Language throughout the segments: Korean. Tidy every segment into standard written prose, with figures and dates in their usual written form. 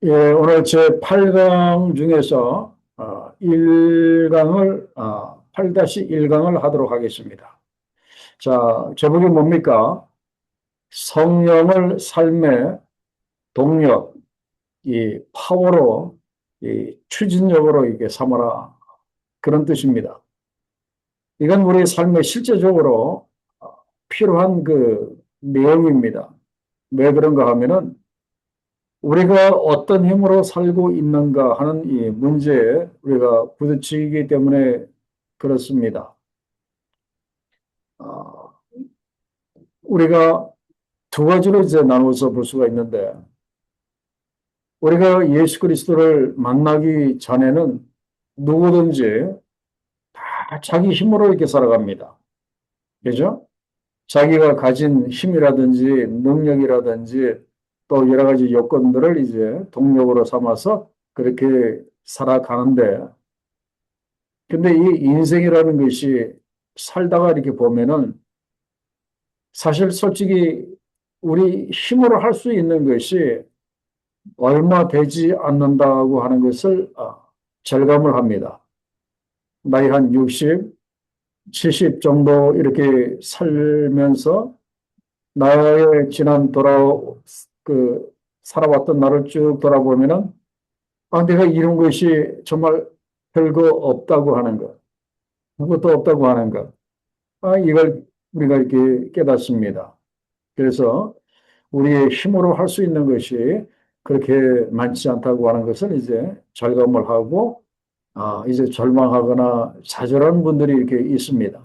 예, 오늘 제 8강 중에서 1강을 8-1강을 하도록 하겠습니다. 자, 제목이 뭡니까? 성령을 삶의 동력, 이 파워로, 이 추진력으로 이게 삼아라. 그런 뜻입니다. 이건 우리 삶에 실제적으로 필요한 그 내용입니다. 왜 그런가 하면은 우리가 어떤 힘으로 살고 있는가 하는 이 문제에 우리가 부딪히기 때문에 그렇습니다. 아, 우리가 두 가지로 이제 나눠서 볼 수가 있는데, 우리가 예수 그리스도를 만나기 전에는 누구든지 다 자기 힘으로 이렇게 살아갑니다. 그죠? 자기가 가진 힘이라든지 능력이라든지 또 여러 가지 요건들을 이제 동력으로 삼아서 그렇게 살아가는데, 근데 이 인생이라는 것이 살다가 이렇게 보면은 사실 솔직히 우리 힘으로 할 수 있는 것이 얼마 되지 않는다고 하는 것을 절감을 합니다. 나이 한 60, 70 정도 이렇게 살면서 나의 지난 그 살아왔던 나를 쭉 돌아보면은 내가 이룬 것이 정말 별거 없다고 하는 것, 아무것도 없다고 하는 것. 이걸 우리가 이렇게 깨닫습니다. 그래서 우리의 힘으로 할 수 있는 것이 그렇게 많지 않다고 하는 것을 이제 절감을 하고, 이제 절망하거나 좌절하는 분들이 이렇게 있습니다.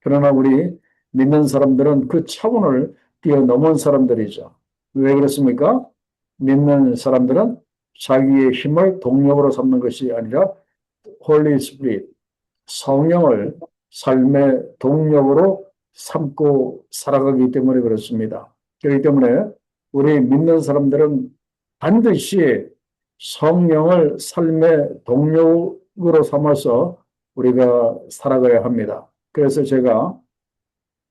그러나 우리 믿는 사람들은 그 차원을 뛰어넘은 사람들이죠. 왜 그렇습니까? 믿는 사람들은 자기의 힘을 동력으로 삼는 것이 아니라 Holy Spirit, 성령을 삶의 동력으로 삼고 살아가기 때문에 그렇습니다. 그렇기 때문에 우리 믿는 사람들은 반드시 성령을 삶의 동력으로 삼아서 우리가 살아가야 합니다. 그래서 제가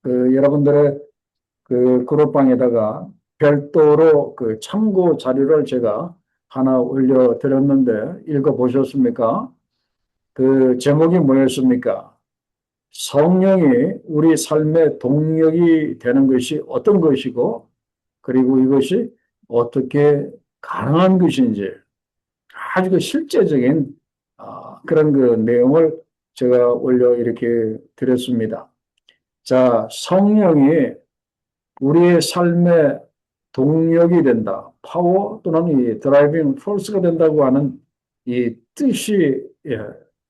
그 여러분들의 그 그룹방에다가 별도로 그 참고 자료를 제가 하나 올려드렸는데 읽어보셨습니까? 그 제목이 뭐였습니까? 성령이 우리 삶의 동력이 되는 것이 어떤 것이고, 그리고 이것이 어떻게 가능한 것인지 아주 그 실제적인 그런 그 내용을 제가 올려 이렇게 드렸습니다. 자, 성령이 우리의 삶의 동력이 된다. 파워 또는 이 드라이빙 포스가 된다고 하는 이 뜻이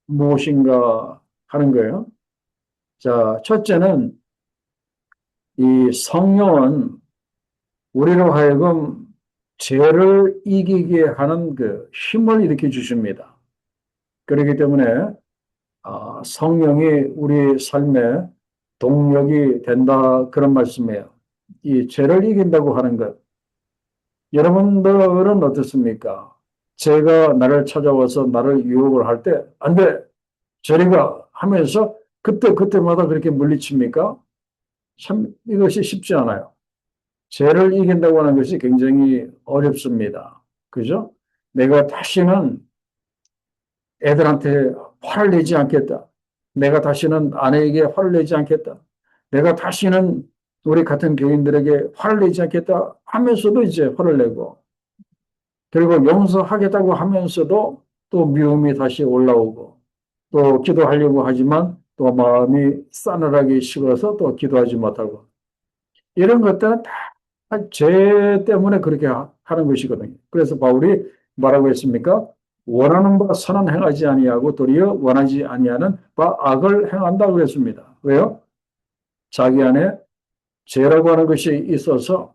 무엇인가 하는 거예요. 자, 첫째는 이 성령은 우리로 하여금 죄를 이기게 하는 그 힘을 일으켜 주십니다. 그렇기 때문에 성령이 우리 삶의 동력이 된다 그런 말씀이에요. 이 죄를 이긴다고 하는 것. 여러분들은 어떻습니까? 죄가 나를 찾아와서 나를 유혹을 할 때, 안 돼! 저리가 하면서 그때마다 그렇게 물리칩니까? 참 이것이 쉽지 않아요. 죄를 이긴다고 하는 것이 굉장히 어렵습니다. 그죠? 내가 다시는 애들한테 화를 내지 않겠다. 내가 다시는 아내에게 화를 내지 않겠다. 내가 다시는 우리 같은 교인들에게 화를 내지 않겠다 하면서도 이제 화를 내고, 그리고 용서하겠다고 하면서도 또 미움이 다시 올라오고, 또 기도하려고 하지만 또 마음이 싸늘하게 식어서 또 기도하지 못하고, 이런 것들은 다 죄 때문에 그렇게 하는 것이거든요. 그래서 바울이 뭐라고 했습니까? 원하는 바 선은 행하지 아니하고 도리어 원하지 아니하는 바 악을 행한다 그랬습니다. 왜요? 자기 안에 죄라고 하는 것이 있어서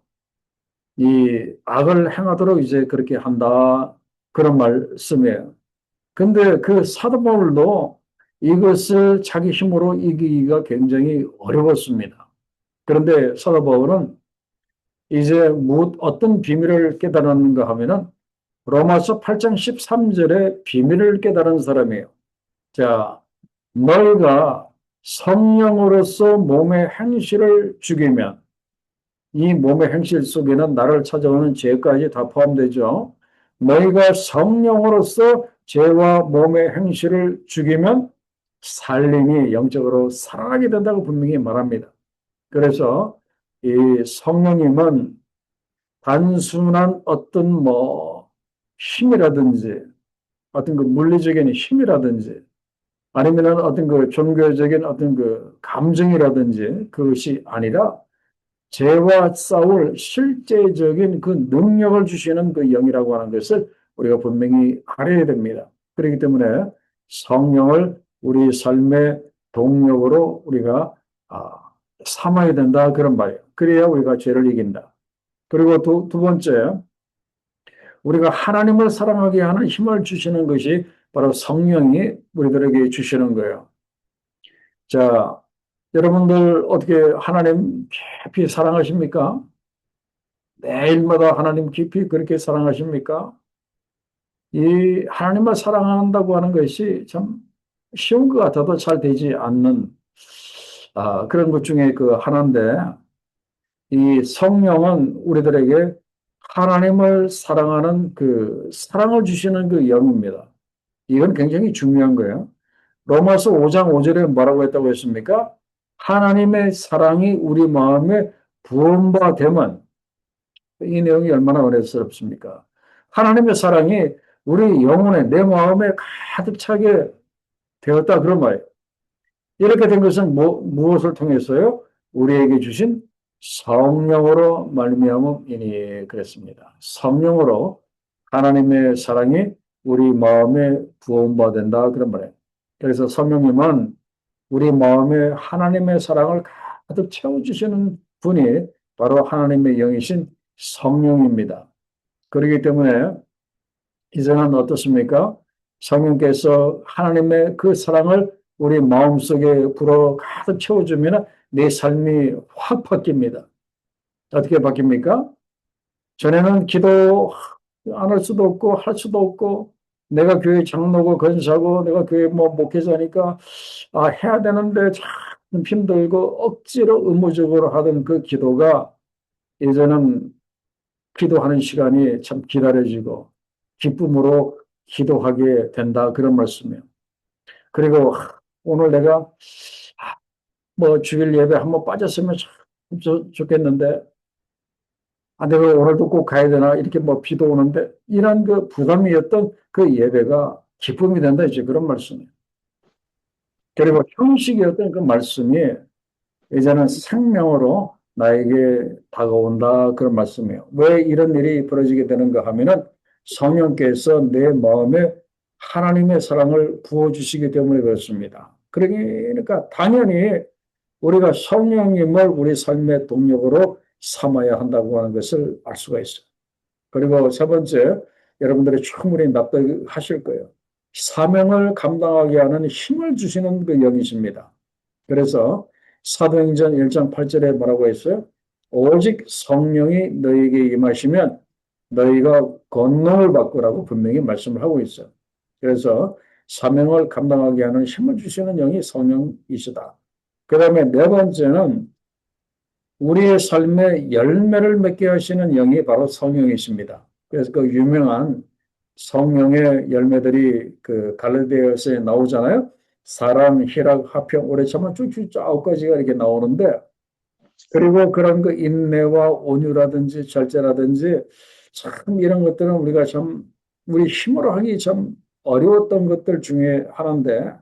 이 악을 행하도록 이제 그렇게 한다. 그런 말씀이에요. 근데 그 사도 바울도 이것을 자기 힘으로 이기기가 굉장히 어려웠습니다. 그런데 사도 바울은 이제 어떤 비밀을 깨달았는가 하면은 로마서 8장 13절에 비밀을 깨달은 사람이에요. 자, 너희가 성령으로서 몸의 행실을 죽이면, 이 몸의 행실 속에는 나를 찾아오는 죄까지 다 포함되죠. 너희가 성령으로서 죄와 몸의 행실을 죽이면 살림이 영적으로 살아나게 된다고 분명히 말합니다. 그래서 이 성령님은 단순한 어떤 힘이라든지 어떤 그 물리적인 힘이라든지 아니면 어떤 그 종교적인 어떤 그 감정이라든지 그것이 아니라 죄와 싸울 실제적인 그 능력을 주시는 그 영이라고 하는 것을 우리가 분명히 알아야 됩니다. 그렇기 때문에 성령을 우리 삶의 동력으로 우리가 삼아야 된다 그런 말이에요. 그래야 우리가 죄를 이긴다. 그리고 두 번째, 우리가 하나님을 사랑하게 하는 힘을 주시는 것이 바로 성령이 우리들에게 주시는 거예요. 자, 여러분들 어떻게 하나님 깊이 사랑하십니까? 매일마다 하나님 깊이 그렇게 사랑하십니까? 이 하나님을 사랑한다고 하는 것이 참 쉬운 것 같아도 잘 되지 않는 그런 것 중에 그 하나인데 이 성령은 우리들에게 하나님을 사랑하는 그 사랑을 주시는 그 영입니다. 이건 굉장히 중요한 거예요. 로마서 5장 5절에 뭐라고 했다고 했습니까? 하나님의 사랑이 우리 마음에 부은 바 되면 이 내용이 얼마나 어렵습니까? 하나님의 사랑이 우리 영혼에 내 마음에 가득 차게 되었다 그런 말이에요. 이렇게 된 것은 무엇을 통해서요? 우리에게 주신 성령으로 말미암음이니 그랬습니다. 성령으로 하나님의 사랑이 우리 마음에 부어받는다 그런 말이에요. 그래서 성령님은 우리 마음에 하나님의 사랑을 가득 채워주시는 분이 바로 하나님의 영이신 성령입니다. 그렇기 때문에 이제는 어떻습니까? 성령께서 하나님의 그 사랑을 우리 마음속에 불어 가득 채워주면 내 삶이 확 바뀝니다. 어떻게 바뀝니까? 전에는 기도 안 할 수도 없고 할 수도 없고 내가 교회 장로고 권사고 내가 교회 목회자니까 해야 되는데 참 힘들고 억지로 의무적으로 하던 그 기도가 이제는 기도하는 시간이 참 기다려지고 기쁨으로 기도하게 된다 그런 말씀이에요. 그리고 오늘 내가 주일 예배 한번 빠졌으면 참 좋겠는데 내가 오늘도 꼭 가야 되나 이렇게 비도 오는데 이런 그 부담이었던 그 예배가 기쁨이 된다 이제 그런 말씀이에요. 그리고 형식이었던 그 말씀이 이제는 생명으로 나에게 다가온다 그런 말씀이에요. 왜 이런 일이 벌어지게 되는가 하면은 성령께서 내 마음에 하나님의 사랑을 부어주시기 때문에 그렇습니다. 그러니까 당연히 우리가 성령님을 우리 삶의 동력으로 삼아야 한다고 하는 것을 알 수가 있어요. 그리고 세 번째, 여러분들이 충분히 납득하실 거예요. 사명을 감당하게 하는 힘을 주시는 그 영이십니다. 그래서 사도행전 1장 8절에 뭐라고 했어요? 오직 성령이 너희에게 임하시면 너희가 권능을 받고라고 분명히 말씀을 하고 있어요. 그래서 사명을 감당하게 하는 힘을 주시는 영이 성령이시다. 그 다음에 네 번째는 우리의 삶에 열매를 맺게 하시는 영이 바로 성령이십니다. 그래서 그 유명한 성령의 열매들이 그 갈라디아서에 나오잖아요. 사랑, 희락, 화평, 오래 참음 쭉쭉 9가지가 이렇게 나오는데 그리고 그런 그 인내와 온유라든지 절제라든지 참 이런 것들은 우리가 참 우리 힘으로 하기 참 어려웠던 것들 중에 하나인데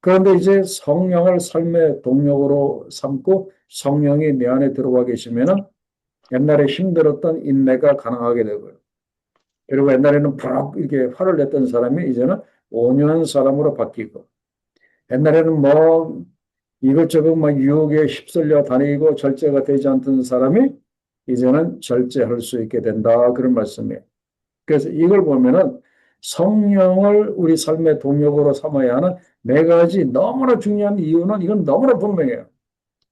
그런데 이제 성령을 삶의 동력으로 삼고 성령이 내 안에 들어와 계시면은 옛날에 힘들었던 인내가 가능하게 되고요. 그리고 옛날에는 푹 이렇게 화를 냈던 사람이 이제는 온유한 사람으로 바뀌고 옛날에는 이것저것 유혹에 휩쓸려 다니고 절제가 되지 않던 사람이 이제는 절제할 수 있게 된다. 그런 말씀이에요. 그래서 이걸 보면은 성령을 우리 삶의 동력으로 삼아야 하는 네 가지 너무나 중요한 이유는 이건 너무나 분명해요.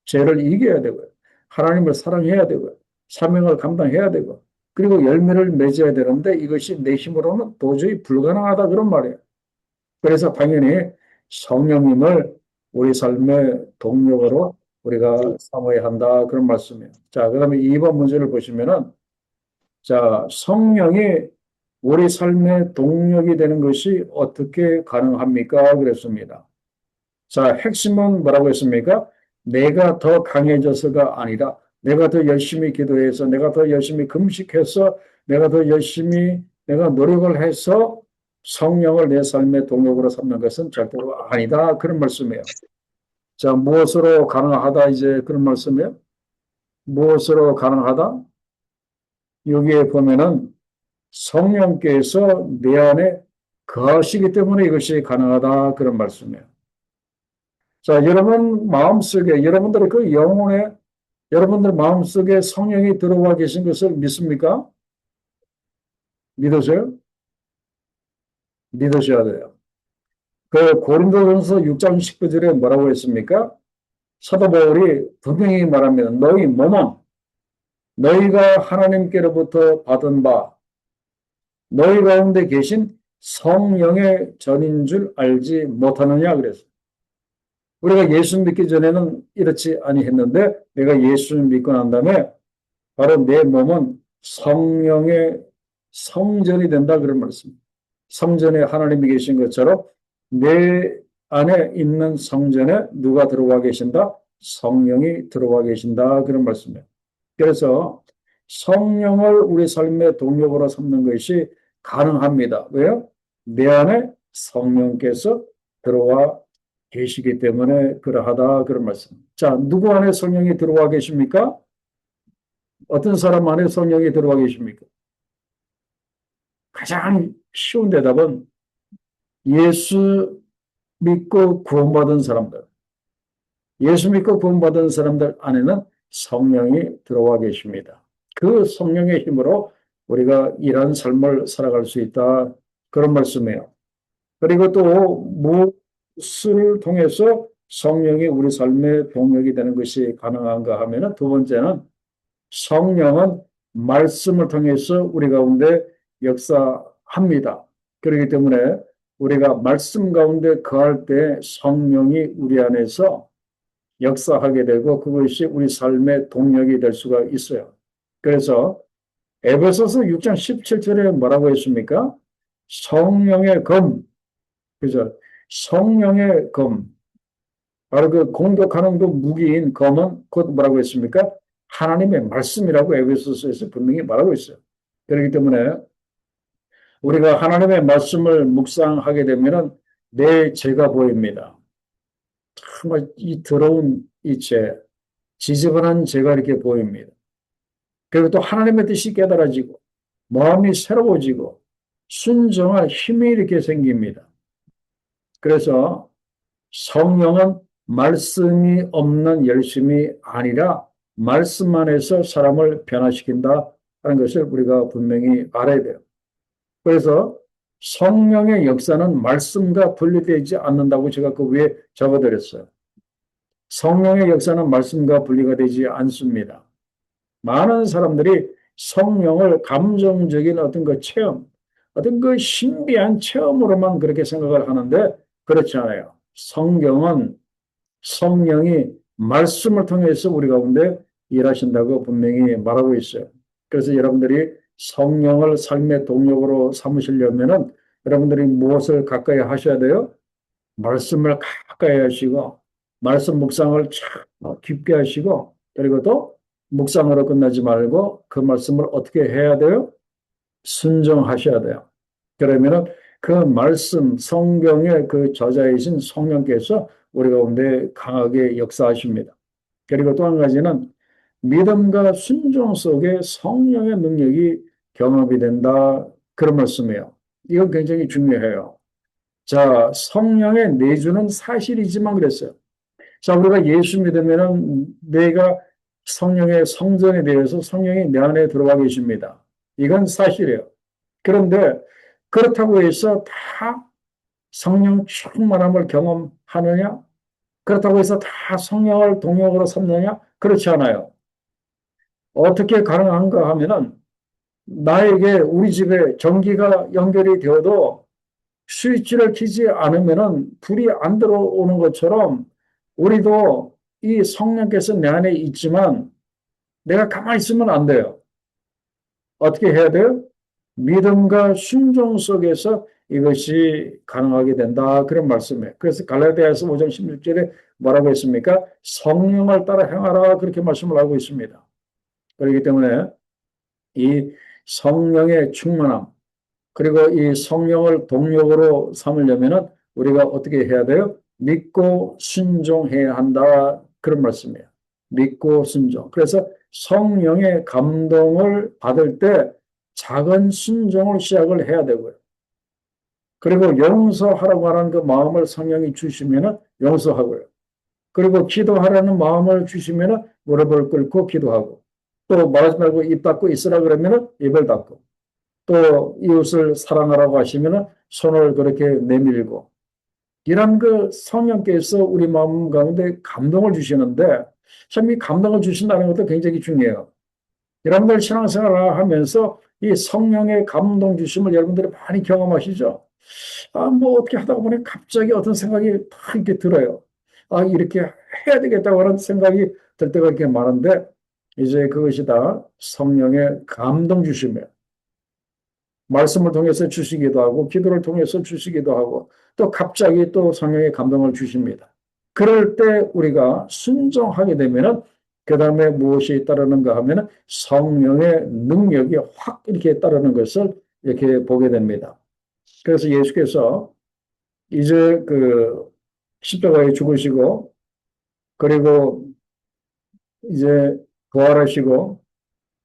죄를 이겨야 되고요. 하나님을 사랑해야 되고요. 사명을 감당해야 되고 그리고 열매를 맺어야 되는데 이것이 내 힘으로는 도저히 불가능하다 그런 말이에요. 그래서 당연히 성령님을 우리 삶의 동력으로 우리가 삼아야 한다 그런 말씀이에요. 자, 그다음에 2번 문제를 보시면은 자, 성령이 우리 삶의 동력이 되는 것이 어떻게 가능합니까? 그랬습니다. 자, 핵심은 뭐라고 했습니까? 내가 더 강해져서가 아니라 내가 더 열심히 기도해서 내가 더 열심히 금식해서 내가 더 열심히 내가 노력을 해서 성령을 내 삶의 동력으로 삼는 것은 절대로 아니다. 그런 말씀이에요. 자, 무엇으로 가능하다? 이제 그런 말씀이에요. 무엇으로 가능하다? 여기에 보면은 성령께서 내 안에 거하시기 때문에 이것이 가능하다. 그런 말씀이에요. 자, 여러분 마음속에, 여러분들의 그 영혼에, 여러분들 마음속에 성령이 들어와 계신 것을 믿습니까? 믿으세요? 믿으셔야 돼요. 그 고린도전서 6장 19절에 뭐라고 했습니까? 사도 바울이 분명히 말합니다. 너희 몸은 너희가 하나님께로부터 받은 바 너희 가운데 계신 성령의 전인 줄 알지 못하느냐 그랬어요. 우리가 예수 믿기 전에는 이렇지 아니했는데 내가 예수를 믿고 난 다음에 바로 내 몸은 성령의 성전이 된다 그런 말씀. 성전에 하나님이 계신 것처럼 내 안에 있는 성전에 누가 들어와 계신다? 성령이 들어와 계신다 그런 말씀이에요. 그래서 성령을 우리 삶의 동력으로 삼는 것이 가능합니다. 왜요? 내 안에 성령께서 들어와 계시기 때문에 그러하다 그런 말씀. 자, 누구 안에 성령이 들어와 계십니까? 어떤 사람 안에 성령이 들어와 계십니까? 가장 쉬운 대답은 예수 믿고 구원받은 사람들. 예수 믿고 구원받은 사람들 안에는 성령이 들어와 계십니다. 그 성령의 힘으로 우리가 이런 삶을 살아갈 수 있다. 그런 말씀이에요. 그리고 또 무엇을 통해서 성령이 우리 삶의 동력이 되는 것이 가능한가 하면은 두 번째는 성령은 말씀을 통해서 우리 가운데 역사합니다. 그렇기 때문에 우리가 말씀 가운데 거할 때 성령이 우리 안에서 역사하게 되고 그것이 우리 삶의 동력이 될 수가 있어요. 그래서 에베소서 6장 17절에 뭐라고 했습니까? 성령의 검, 그죠? 성령의 검, 바로 그 공격하는 그 무기인 검은 곧 뭐라고 했습니까? 하나님의 말씀이라고 에베소서에서 분명히 말하고 있어요. 그렇기 때문에 우리가 하나님의 말씀을 묵상하게 되면은 내 죄가 보입니다. 정말 이 더러운 이 죄, 지저분한 죄가 이렇게 보입니다. 그리고 또 하나님의 뜻이 깨달아지고 마음이 새로워지고 순종할 힘이 이렇게 생깁니다. 그래서 성령은 말씀이 없는 열심이 아니라 말씀 안에서 사람을 변화시킨다 하는 것을 우리가 분명히 알아야 돼요. 그래서 성령의 역사는 말씀과 분리되지 않는다고 제가 그 위에 적어드렸어요. 성령의 역사는 말씀과 분리가 되지 않습니다. 많은 사람들이 성령을 감정적인 어떤 그 체험, 어떤 그 신비한 체험으로만 그렇게 생각을 하는데 그렇지 않아요. 성경은 성령이 말씀을 통해서 우리 가운데 일하신다고 분명히 말하고 있어요. 그래서 여러분들이 성령을 삶의 동력으로 삼으시려면은 여러분들이 무엇을 가까이 하셔야 돼요? 말씀을 가까이 하시고 말씀 묵상을 참 깊게 하시고 그리고 또 묵상으로 끝나지 말고 그 말씀을 어떻게 해야 돼요? 순종하셔야 돼요. 그러면은 그 말씀 성경의 그 저자이신 성령께서 우리 가운데 강하게 역사하십니다. 그리고 또 한 가지는 믿음과 순종 속에 성령의 능력이 경험이 된다. 그런 말씀이에요. 이건 굉장히 중요해요. 자, 성령의 내주는 사실이지만 그랬어요. 자, 우리가 예수 믿으면은 내가 성령의 성전에 대해서 성령이 내 안에 들어와 계십니다. 이건 사실이에요. 그런데 그렇다고 해서 다 성령 충만함을 경험하느냐? 그렇다고 해서 다 성령을 동력으로 삼느냐? 그렇지 않아요. 어떻게 가능한가 하면은 나에게 우리 집에 전기가 연결이 되어도 스위치를 켜지 않으면은 불이 안 들어오는 것처럼 우리도 이 성령께서 내 안에 있지만 내가 가만히 있으면 안 돼요. 어떻게 해야 돼요? 믿음과 순종 속에서 이것이 가능하게 된다. 그런 말씀이에요. 그래서 갈라디아서 5장 16절에 뭐라고 했습니까? 성령을 따라 행하라. 그렇게 말씀을 하고 있습니다. 그렇기 때문에 이 성령의 충만함, 그리고 이 성령을 동력으로 삼으려면은 우리가 어떻게 해야 돼요? 믿고 순종해야 한다. 그런 말씀이에요. 믿고 순종. 그래서 성령의 감동을 받을 때 작은 순종을 시작을 해야 되고요. 그리고 용서하라고 하는 그 마음을 성령이 주시면은 용서하고요. 그리고 기도하라는 마음을 주시면은 무릎을 꿇고 기도하고, 또 말하지 말고 입 닫고 있으라 그러면은 입을 닫고, 또 이웃을 사랑하라고 하시면은 손을 그렇게 내밀고, 이런 그 성령께서 우리 마음 가운데 감동을 주시는데, 참 이 감동을 주신다는 것도 굉장히 중요해요. 여러분들 신앙생활을 하면서 이 성령의 감동 주심을 여러분들이 많이 경험하시죠? 아, 뭐 어떻게 하다가 보니 갑자기 어떤 생각이 딱 이렇게 들어요. 아, 이렇게 해야 되겠다고 하는 생각이 들 때가 이렇게 많은데, 이제 그것이 다 성령의 감동 주심이에요. 말씀을 통해서 주시기도 하고, 기도를 통해서 주시기도 하고, 또 갑자기 또 성령의 감동을 주십니다. 그럴 때 우리가 순종하게 되면은, 그 다음에 무엇이 따르는가 하면은 성령의 능력이 확 이렇게 따르는 것을 이렇게 보게 됩니다. 그래서 예수께서 이제 그 십자가에 죽으시고, 그리고 이제 부활하시고,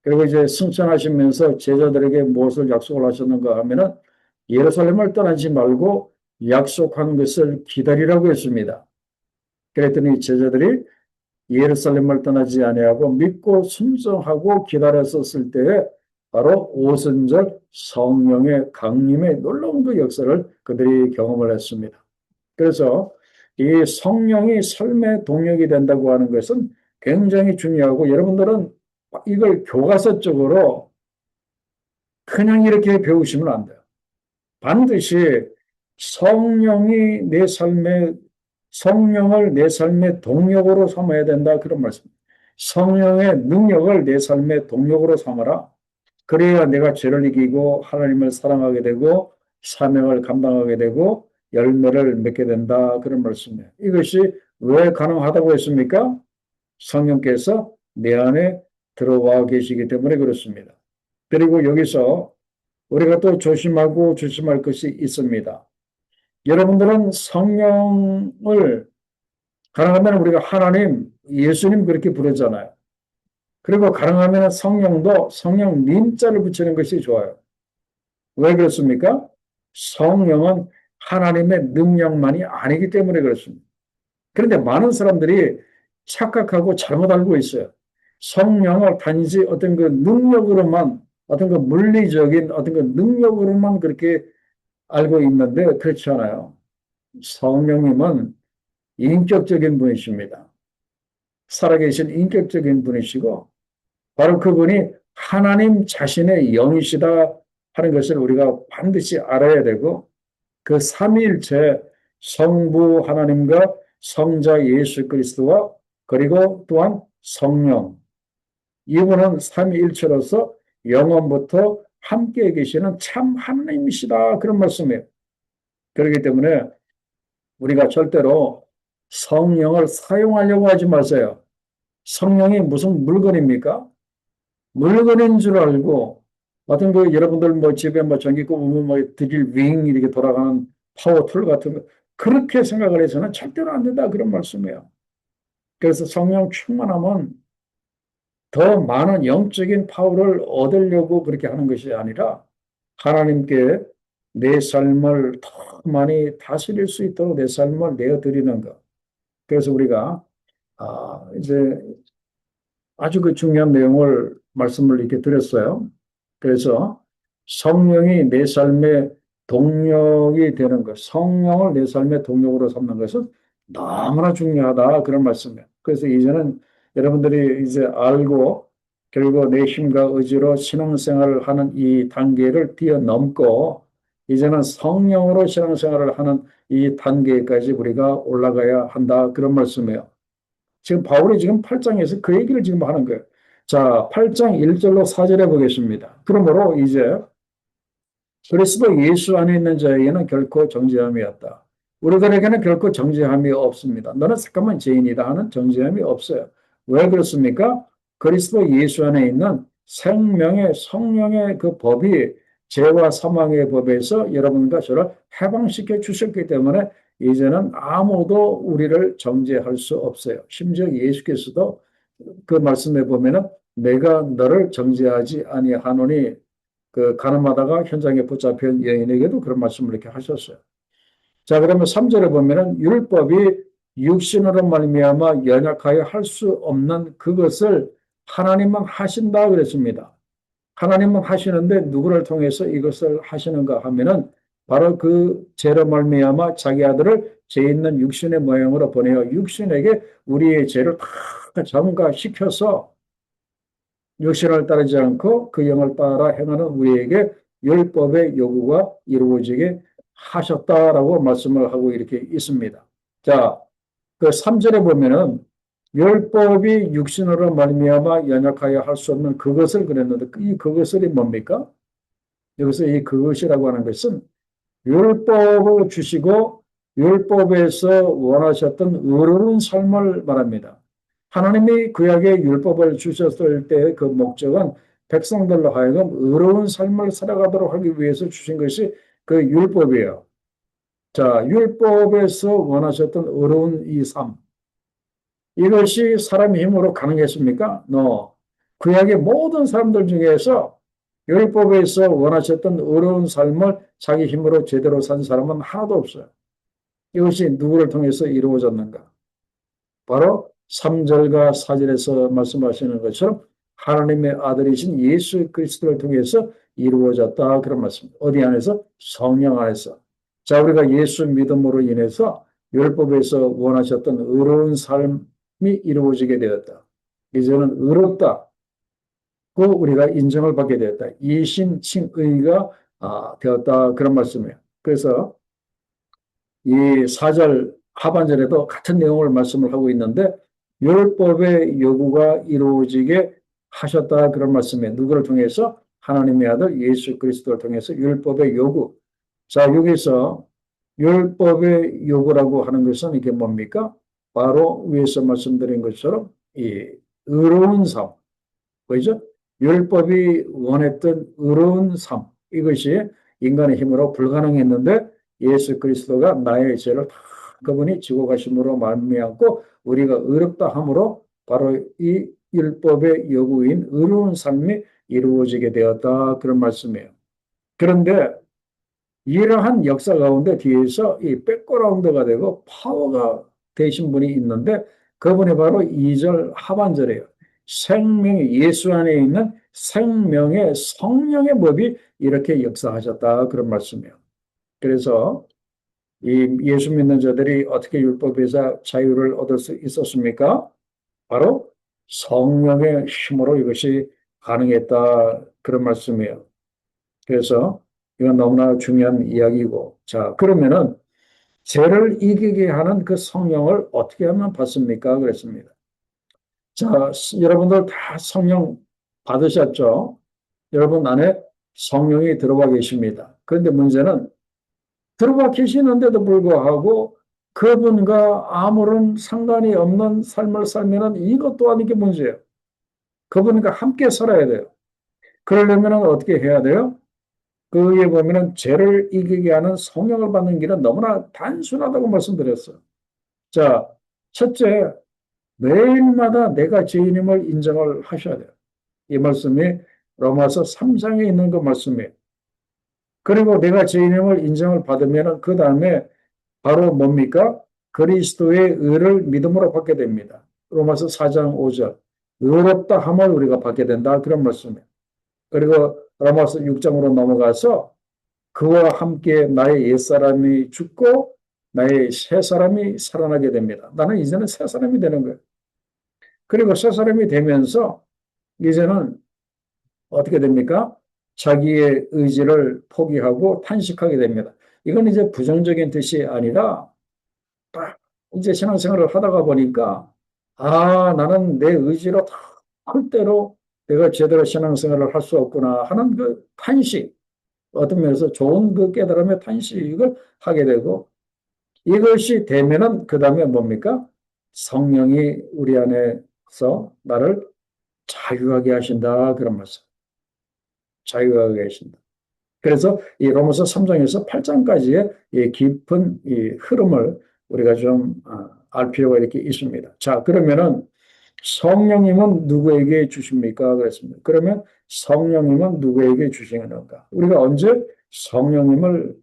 그리고 이제 승천하시면서 제자들에게 무엇을 약속을 하셨는가 하면은 예루살렘을 떠나지 말고 약속한 것을 기다리라고 했습니다. 그랬더니 제자들이 예루살렘을 떠나지 아니하고 믿고 순종하고 기다렸었을 때에 바로 오순절 성령의 강림의 놀라운 그 역사를 그들이 경험을 했습니다. 그래서 이 성령이 삶의 동력이 된다고 하는 것은 굉장히 중요하고, 여러분들은 이걸 교과서적으로 그냥 이렇게 배우시면 안 돼요. 반드시 성령이 내 삶의 성령을 내 삶의 동력으로 삼아야 된다. 그런 말씀. 성령의 능력을 내 삶의 동력으로 삼아라. 그래야 내가 죄를 이기고 하나님을 사랑하게 되고 사명을 감당하게 되고 열매를 맺게 된다. 그런 말씀이에요. 이것이 왜 가능하다고 했습니까? 성령께서 내 안에 들어와 계시기 때문에 그렇습니다. 그리고 여기서 우리가 또 조심하고 조심할 것이 있습니다. 여러분들은 성령을 가능하면 우리가 하나님, 예수님 그렇게 부르잖아요. 그리고 가능하면 성령도 성령님자를 붙이는 것이 좋아요. 왜 그렇습니까? 성령은 하나님의 능력만이 아니기 때문에 그렇습니다. 그런데 많은 사람들이 착각하고 잘못 알고 있어요. 성령을 단지 어떤 그 능력으로만, 어떤 그 물리적인 어떤 그 능력으로만 그렇게 알고 있는데 그렇지 않아요. 성령님은 인격적인 분이십니다. 살아계신 인격적인 분이시고, 바로 그분이 하나님 자신의 영이시다 하는 것을 우리가 반드시 알아야 되고, 그 삼위일체 성부 하나님과 성자 예수 그리스도와 그리고 또한 성령, 이분은 삼위일체로서 영원부터 함께 계시는 참 하나님이시다 그런 말씀이에요. 그렇기 때문에 우리가 절대로 성령을 사용하려고 하지 마세요. 성령이 무슨 물건입니까? 물건인 줄 알고, 어떤 그 여러분들 뭐 집에 뭐 전기 꼽으면 뭐 드릴 윙 이렇게 돌아가는 파워 툴 같은 거, 그렇게 생각을 해서는 절대로 안 된다 그런 말씀이에요. 그래서 성령 충만하면 더 많은 영적인 파워를 얻으려고 그렇게 하는 것이 아니라 하나님께 내 삶을 더 많이 다스릴 수 있도록 내 삶을 내어드리는 것. 그래서 우리가 이제 아주 그 중요한 내용을 말씀을 이렇게 드렸어요. 그래서 성령이 내 삶의 동력이 되는 것, 성령을 내 삶의 동력으로 삼는 것은 너무나 중요하다 그런 말씀이에요. 그래서 이제는 여러분들이 이제 알고 결국 내 힘과 의지로 신앙생활을 하는 이 단계를 뛰어넘고 이제는 성령으로 신앙생활을 하는 이 단계까지 우리가 올라가야 한다 그런 말씀이에요. 지금 바울이 지금 8장에서 그 얘기를 지금 하는 거예요. 자, 8장 1절로 4절에 보겠습니다. 그러므로 이제 그리스도 예수 안에 있는 자에게는 결코 정죄함이 없다. 우리들에게는 결코 정죄함이 없습니다. 너는 잠깐만 죄인이다 하는 정죄함이 없어요. 왜 그렇습니까? 그리스도 예수 안에 있는 생명의 성령의 그 법이 죄와 사망의 법에서 여러분과 저를 해방시켜 주셨기 때문에 이제는 아무도 우리를 정죄할 수 없어요. 심지어 예수께서도 그 말씀에 보면은 내가 너를 정죄하지 아니하노니 그 가늠하다가 현장에 붙잡힌 여인에게도 그런 말씀을 이렇게 하셨어요. 자, 그러면 3절에 보면은 율법이 육신으로 말미암아 연약하여 할 수 없는 그것을 하나님은 하신다 그랬습니다. 하나님은 하시는데 누구를 통해서 이것을 하시는가 하면은 바로 그 죄로 말미암아 자기 아들을 죄 있는 육신의 모양으로 보내어 육신에게 우리의 죄를 다 전가시켜서 육신을 따르지 않고 그 영을 따라 행하는 우리에게 율법의 요구가 이루어지게 하셨다라고 말씀을 하고 이렇게 있습니다. 자, 그 3절에 보면은 율법이 육신으로 말미암아 연약하여 할 수 없는 그것을 그랬는데 이 그것이 뭡니까? 여기서 이 그것이라고 하는 것은 율법을 주시고 율법에서 원하셨던 의로운 삶을 말합니다. 하나님이 구약의 율법을 주셨을 때 그 목적은 백성들로 하여금 의로운 삶을 살아가도록 하기 위해서 주신 것이 그 율법이에요. 자, 율법에서 원하셨던 의로운 이 삶. 이것이 사람의 힘으로 가능했습니까? No. 구약의 모든 사람들 중에서 율법에서 원하셨던 의로운 삶을 자기 힘으로 제대로 산 사람은 하나도 없어요. 이것이 누구를 통해서 이루어졌는가? 바로 3절과 4절에서 말씀하시는 것처럼 하나님의 아들이신 예수 그리스도를 통해서 이루어졌다. 그런 말씀입니다. 어디 안에서? 성령 안에서. 자, 우리가 예수 믿음으로 인해서 율법에서 원하셨던 의로운 삶이 이루어지게 되었다. 이제는 의롭다. 그 우리가 인정을 받게 되었다. 이신칭의가 되었다. 그런 말씀이에요. 그래서 이 4절 하반절에도 같은 내용을 말씀을 하고 있는데 율법의 요구가 이루어지게 하셨다. 그런 말씀이에요. 누구를 통해서? 하나님의 아들 예수 그리스도를 통해서 율법의 요구. 자, 여기서 율법의 요구라고 하는 것은 이게 뭡니까? 바로 위에서 말씀드린 것처럼 이 의로운 삶. 그죠? 율법이 원했던 의로운 삶. 이것이 인간의 힘으로 불가능했는데 예수 그리스도가 나의 죄를 다 그분이 지고 가심으로 말미암고 우리가 의롭다 함으로 바로 이 율법의 요구인 의로운 삶이 이루어지게 되었다. 그런 말씀이에요. 그런데 이러한 역사 가운데 뒤에서 이 백그라운드가 되고 파워가 되신 분이 있는데 그분이 바로 2절 하반절이에요. 생명의 예수 안에 있는 생명의 성령의 법이 이렇게 역사하셨다. 그런 말씀이에요. 그래서 이 예수 믿는 자들이 어떻게 율법에서 자유를 얻을 수 있었습니까? 바로 성령의 힘으로 이것이 가능했다. 그런 말씀이에요. 그래서 이건 너무나 중요한 이야기고. 자, 그러면은 죄를 이기게 하는 그 성령을 어떻게 하면 받습니까? 그랬습니다. 자, 여러분들 다 성령 받으셨죠? 여러분 안에 성령이 들어와 계십니다. 그런데 문제는 들어와 계시는데도 불구하고 그분과 아무런 상관이 없는 삶을 살면은 이것 또한 이게 문제예요. 그분과 함께 살아야 돼요. 그러려면 어떻게 해야 돼요? 그에 보면은 죄를 이기게 하는 성령을 받는 길은 너무나 단순하다고 말씀드렸어요. 자, 첫째, 매일마다 내가 죄인임을 인정을 하셔야 돼요. 이 말씀이 로마서 3장에 있는 그 말씀이에요. 그리고 내가 죄인임을 인정을 받으면 그 다음에 바로 뭡니까? 그리스도의 의를 믿음으로 받게 됩니다. 로마서 4장 5절. 의롭다 함을 우리가 받게 된다. 그런 말씀이에요. 그리고 로마서 6장으로 넘어가서 그와 함께 나의 옛사람이 죽고 나의 새사람이 살아나게 됩니다. 나는 이제는 새사람이 되는 거예요. 그리고 새사람이 되면서 이제는 어떻게 됩니까? 자기의 의지를 포기하고 탄식하게 됩니다. 이건 이제 부정적인 뜻이 아니라 딱 이제 신앙생활을 하다가 보니까 나는 내 의지로 다 할 대로 내가 제대로 신앙생활을 할 수 없구나 하는 그 탄식. 어떤 면에서 좋은 그 깨달음의 탄식을 하게 되고, 이것이 되면은 그 다음에 뭡니까? 성령이 우리 안에서 나를 자유하게 하신다. 그런 말씀. 자유하게 하신다. 그래서 이 로마서 3장에서 8장까지의 이 깊은 이 흐름을 우리가 좀 알 필요가 이렇게 있습니다. 자, 그러면은 성령님은 누구에게 주십니까? 그랬습니다. 그러면 성령님은 누구에게 주시는가? 우리가 언제 성령님을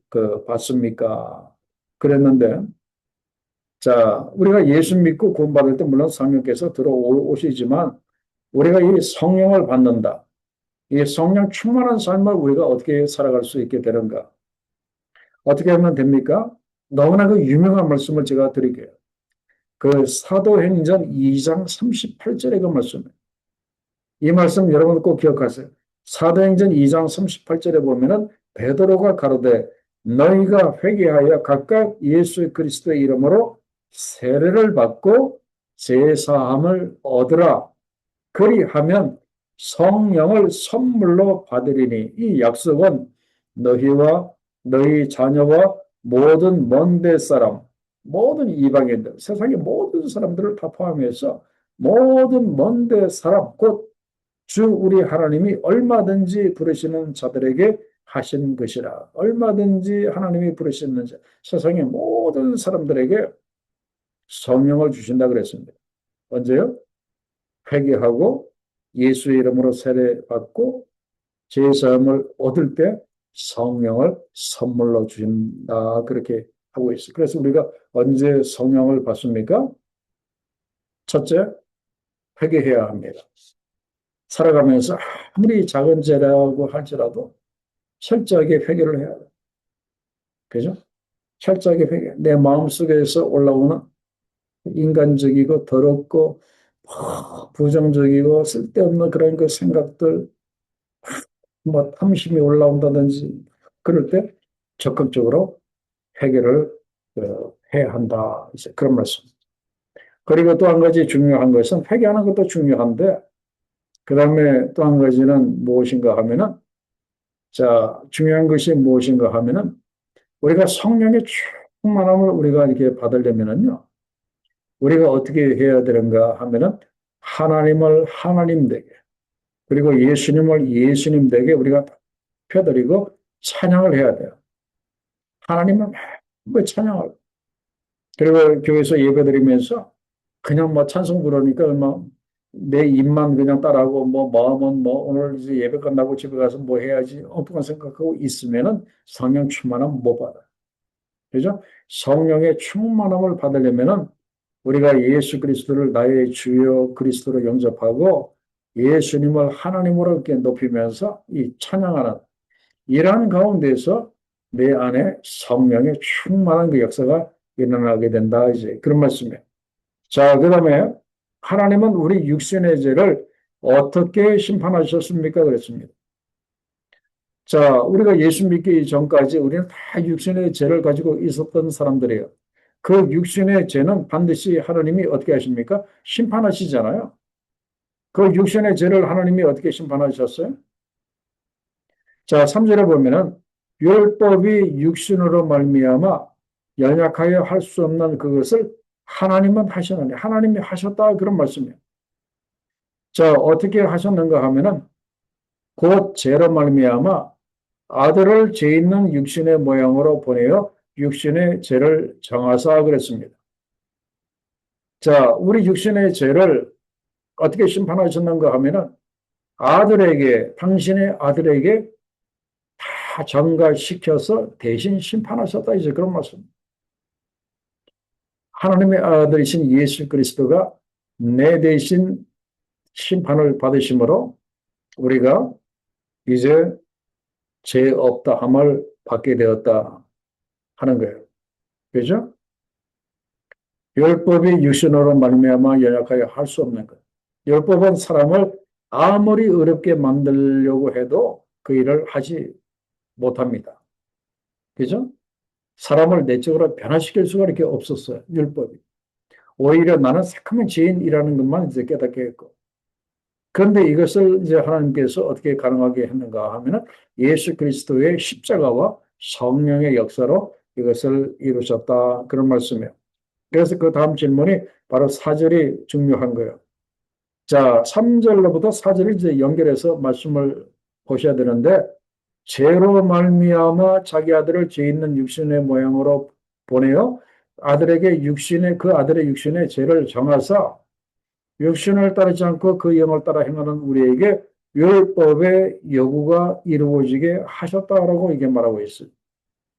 받습니까? 그랬는데, 자, 우리가 예수 믿고 구원받을 때 물론 성령께서 들어오시지만 우리가 이 성령을 받는다. 이 성령 충만한 삶을 우리가 어떻게 살아갈 수 있게 되는가? 어떻게 하면 됩니까? 너무나 그 유명한 말씀을 제가 드릴게요. 그 사도행전 2장 38절의 그 말씀이에요. 이 말씀 여러분 꼭 기억하세요. 사도행전 2장 38절에 보면은 베드로가 가로되 너희가 회개하여 각각 예수 그리스도의 이름으로 세례를 받고 제사함을 얻으라. 그리하면 성령을 선물로 받으리니 이 약속은 너희와 너희 자녀와 모든 먼데 사람, 모든 이방인들, 세상의 모든 사람들을 다 포함해서 모든 먼데 사람, 곧 주 우리 하나님이 얼마든지 부르시는 자들에게 하신 것이라. 얼마든지 하나님이 부르시는 자, 세상의 모든 사람들에게 성령을 주신다 그랬습니다. 언제요? 회개하고 예수의 이름으로 세례받고 제사함을 얻을 때 성령을 선물로 주신다. 그렇게 하고 있어요. 그래서 우리가 언제 성령을 받습니까? 첫째, 회개해야 합니다. 살아가면서 아무리 작은 죄라고 할지라도 철저하게 회개를 해야 돼요. 그죠? 철저하게 회개. 내 마음속에서 올라오는 인간적이고 더럽고 부정적이고 쓸데없는 그런 그 생각들, 뭐 탐심이 올라온다든지 그럴 때 적극적으로 해결을 해야 한다. 이제 그런 말씀. 그리고 또 한 가지 중요한 것은 회개하는 것도 중요한데 그 다음에 또 한 가지는 무엇인가 하면은 자 중요한 것이 무엇인가 하면은 우리가 성령의 충만함을 우리가 이렇게 받으려면은요 우리가 어떻게 해야 되는가 하면은 하나님을 하나님 되게 그리고 예수님을 예수님 되게 우리가 펴드리고 찬양을 해야 돼요. 하나님을 뭐 찬양하고 그리고 교회에서 예배드리면서 그냥 뭐 찬송 부르니까 내 입만 그냥 따라하고 뭐 마음은 뭐 오늘 이제 예배 끝나고 집에 가서 뭐 해야지 엉뚱한 생각하고 있으면은 성령 충만함 못 받아. 그죠? 성령의 충만함을 받으려면은 우리가 예수 그리스도를 나의 주요 그리스도로 영접하고 예수님을 하나님으로 이렇게 높이면서 이 찬양하는 이러한 가운데서 내 안에 성령의 충만한 그 역사가 일어나게 된다. 이제 그런 말씀이에요. 자, 그 다음에 하나님은 우리 육신의 죄를 어떻게 심판하셨습니까? 그랬습니다. 자, 우리가 예수 믿기 전까지 우리는 다 육신의 죄를 가지고 있었던 사람들이에요. 그 육신의 죄는 반드시 하나님이 어떻게 하십니까? 심판하시잖아요. 그 육신의 죄를 하나님이 어떻게 심판하셨어요? 자, 3절에 보면은 율법이 육신으로 말미암아 연약하여 할 수 없는 그것을 하나님은 하셨는데 하나님이 하셨다 그런 말씀이에요. 자, 어떻게 하셨는가 하면은 곧 죄로 말미암아 아들을 죄 있는 육신의 모양으로 보내어 육신의 죄를 정하사 그랬습니다. 자, 우리 육신의 죄를 어떻게 심판하셨는가 하면은 아들에게 당신의 아들에게 다 전가시켜서 대신 심판하셨다 이제 그런 말씀. 하나님의 아들이신 예수 그리스도가 내 대신 심판을 받으심으로 우리가 이제 죄 없다 함을 받게 되었다 하는 거예요. 그죠? 율법이 육신으로 말미암아 연약하여 할 수 없는 것. 율법은 사람을 아무리 어렵게 만들려고 해도 그 일을 하지 못합니다. 그죠? 사람을 내적으로 변화시킬 수가 이렇게 없었어요. 율법이. 오히려 나는 새카만 죄인이라는 것만 이제 깨닫게 했고. 그런데 이것을 이제 하나님께서 어떻게 가능하게 했는가 하면은 예수 그리스도의 십자가와 성령의 역사로 이것을 이루셨다. 그런 말씀이에요. 그래서 그 다음 질문이 바로 4절이 중요한 거예요. 자, 3절로부터 4절을 이제 연결해서 말씀을 보셔야 되는데, 죄로 말미암아 자기 아들을 죄 있는 육신의 모양으로 보내어 아들에게 그 아들의 육신의 죄를 정하사 육신을 따르지 않고 그 영을 따라 행하는 우리에게 율법의 요구가 이루어지게 하셨다라고 이게 말하고 있어요.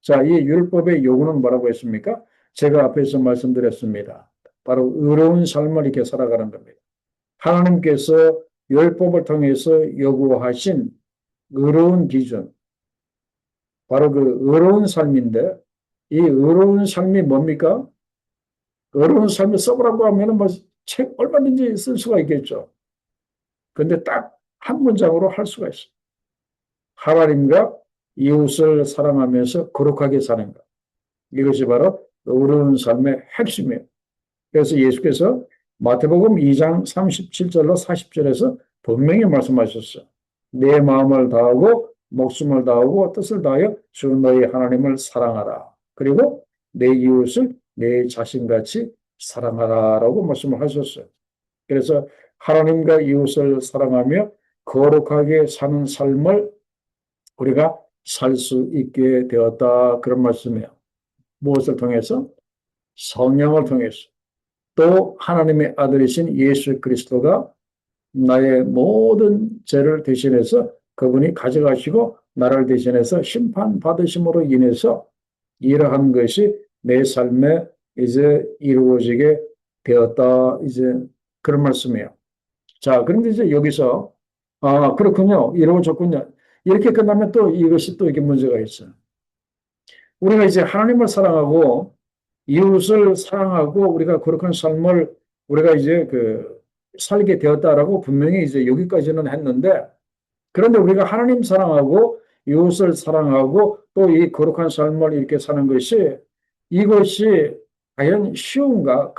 자, 이 율법의 요구는 뭐라고 했습니까? 제가 앞에서 말씀드렸습니다. 바로 의로운 삶을 이렇게 살아가는 겁니다. 하나님께서 율법을 통해서 요구하신 의로운 기준, 바로 그 의로운 삶인데, 이 의로운 삶이 뭡니까? 의로운 삶을 써보라고 하면은 뭐 책 얼마든지 쓸 수가 있겠죠. 근데 딱 한 문장으로 할 수가 있어요. 하나님과 이웃을 사랑하면서 거룩하게 사는 것. 이것이 바로 의로운 삶의 핵심이에요. 그래서 예수께서 마태복음 2장 37절로 40절에서 분명히 말씀하셨어요. 내 마음을 다하고 목숨을 다하고 뜻을 다하여 주 너희 하나님을 사랑하라. 그리고 내 이웃을 내 자신같이 사랑하라라고 말씀을 하셨어요. 그래서 하나님과 이웃을 사랑하며 거룩하게 사는 삶을 우리가 살 수 있게 되었다. 그런 말씀이에요. 무엇을 통해서? 성령을 통해서. 또 하나님의 아들이신 예수 그리스도가 나의 모든 죄를 대신해서 그분이 가져가시고 나를 대신해서 심판받으심으로 인해서 이러한 것이 내 삶에 이제 이루어지게 되었다. 이제 그런 말씀이에요. 자, 그런데 이제 여기서 그렇군요. 이루어졌군요. 이렇게 끝나면 또 이것이 또 이게 문제가 있어요. 우리가 이제 하나님을 사랑하고 이웃을 사랑하고 우리가 거룩한 삶을 우리가 이제 살게 되었다라고 분명히 이제 여기까지는 했는데, 그런데 우리가 하나님 사랑하고 이웃을 사랑하고 또 이 거룩한 삶을 이렇게 사는 것이 이것이 과연 쉬운가?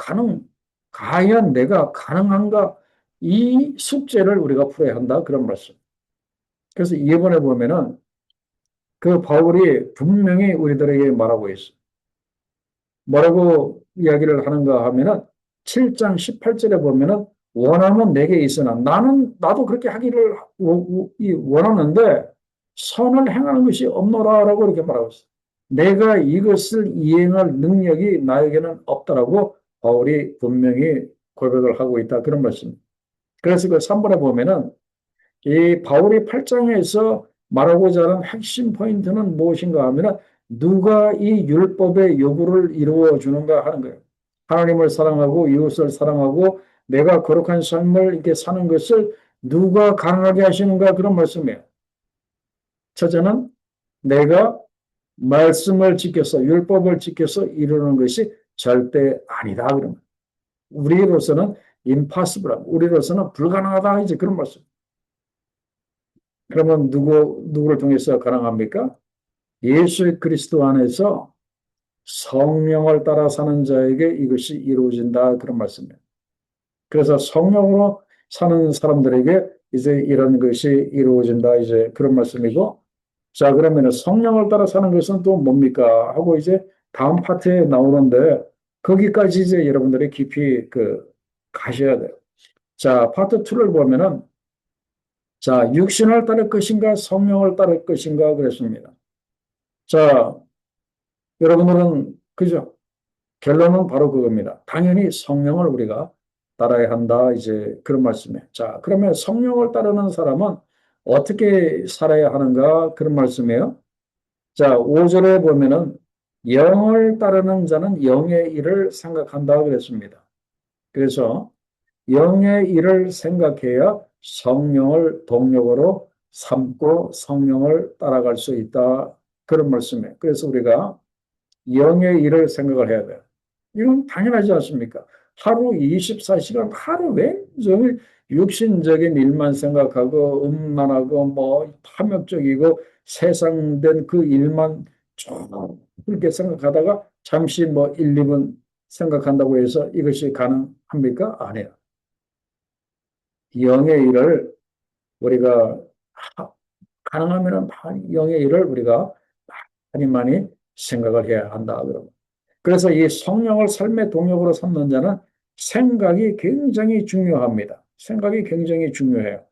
과연 내가 가능한가? 이 숙제를 우리가 풀어야 한다. 그런 말씀. 그래서 이번에 보면은 그 바울이 분명히 우리들에게 말하고 있어. 뭐라고 이야기를 하는가 하면은 7장 18절에 보면은 원함은 내게 있으나 나도 그렇게 하기를 원하는데 선을 행하는 것이 없노라라고 이렇게 말하고 있어요. 내가 이것을 이행할 능력이 나에게는 없다라고 바울이 분명히 고백을 하고 있다. 그런 말씀입니다. 그래서 그 3번에 보면은 이 바울이 8장에서 말하고자 하는 핵심 포인트는 무엇인가 하면은 누가 이 율법의 요구를 이루어 주는가 하는 거예요. 하나님을 사랑하고 이웃을 사랑하고 내가 거룩한 삶을 이렇게 사는 것을 누가 가능하게 하시는가 그런 말씀이에요. 첫째는 내가 말씀을 지켜서 율법을 지켜서 이루는 것이 절대 아니다 그런 거예요. 우리로서는 impossible, 우리로서는 불가능하다 이제 그런 말씀. 그러면 누구를 통해서 가능합니까? 예수 그리스도 안에서 성령을 따라 사는 자에게 이것이 이루어진다. 그런 말씀이에요. 그래서 성령으로 사는 사람들에게 이제 이런 것이 이루어진다. 이제 그런 말씀이고. 자, 그러면 성령을 따라 사는 것은 또 뭡니까? 하고 이제 다음 파트에 나오는데 거기까지 이제 여러분들이 깊이 가셔야 돼요. 자, 파트 2를 보면은 자, 육신을 따를 것인가, 성령을 따를 것인가 그랬습니다. 자, 여러분들은, 그죠? 결론은 바로 그겁니다. 당연히 성령을 우리가 따라야 한다. 이제 그런 말씀이에요. 자, 그러면 성령을 따르는 사람은 어떻게 살아야 하는가? 그런 말씀이에요. 자, 5절에 보면은 영을 따르는 자는 영의 일을 생각한다. 그랬습니다. 그래서 영의 일을 생각해야 성령을 동력으로 삼고 성령을 따라갈 수 있다. 그런 말씀이에요. 그래서 우리가 영의 일을 생각을 해야 돼요. 이건 당연하지 않습니까? 하루 24시간 하루 왼종일 육신적인 일만 생각하고 음란하고 뭐 탐욕적이고 세상된 그 일만 쭉 그렇게 생각하다가 잠시 뭐 1, 2분 생각한다고 해서 이것이 가능합니까? 아니에요. 영의 일을 우리가 가능하면 영의 일을 우리가 많이 많이 생각을 해야 한다. 그래서 이 성령을 삶의 동력으로 삼는 자는 생각이 굉장히 중요합니다. 생각이 굉장히 중요해요.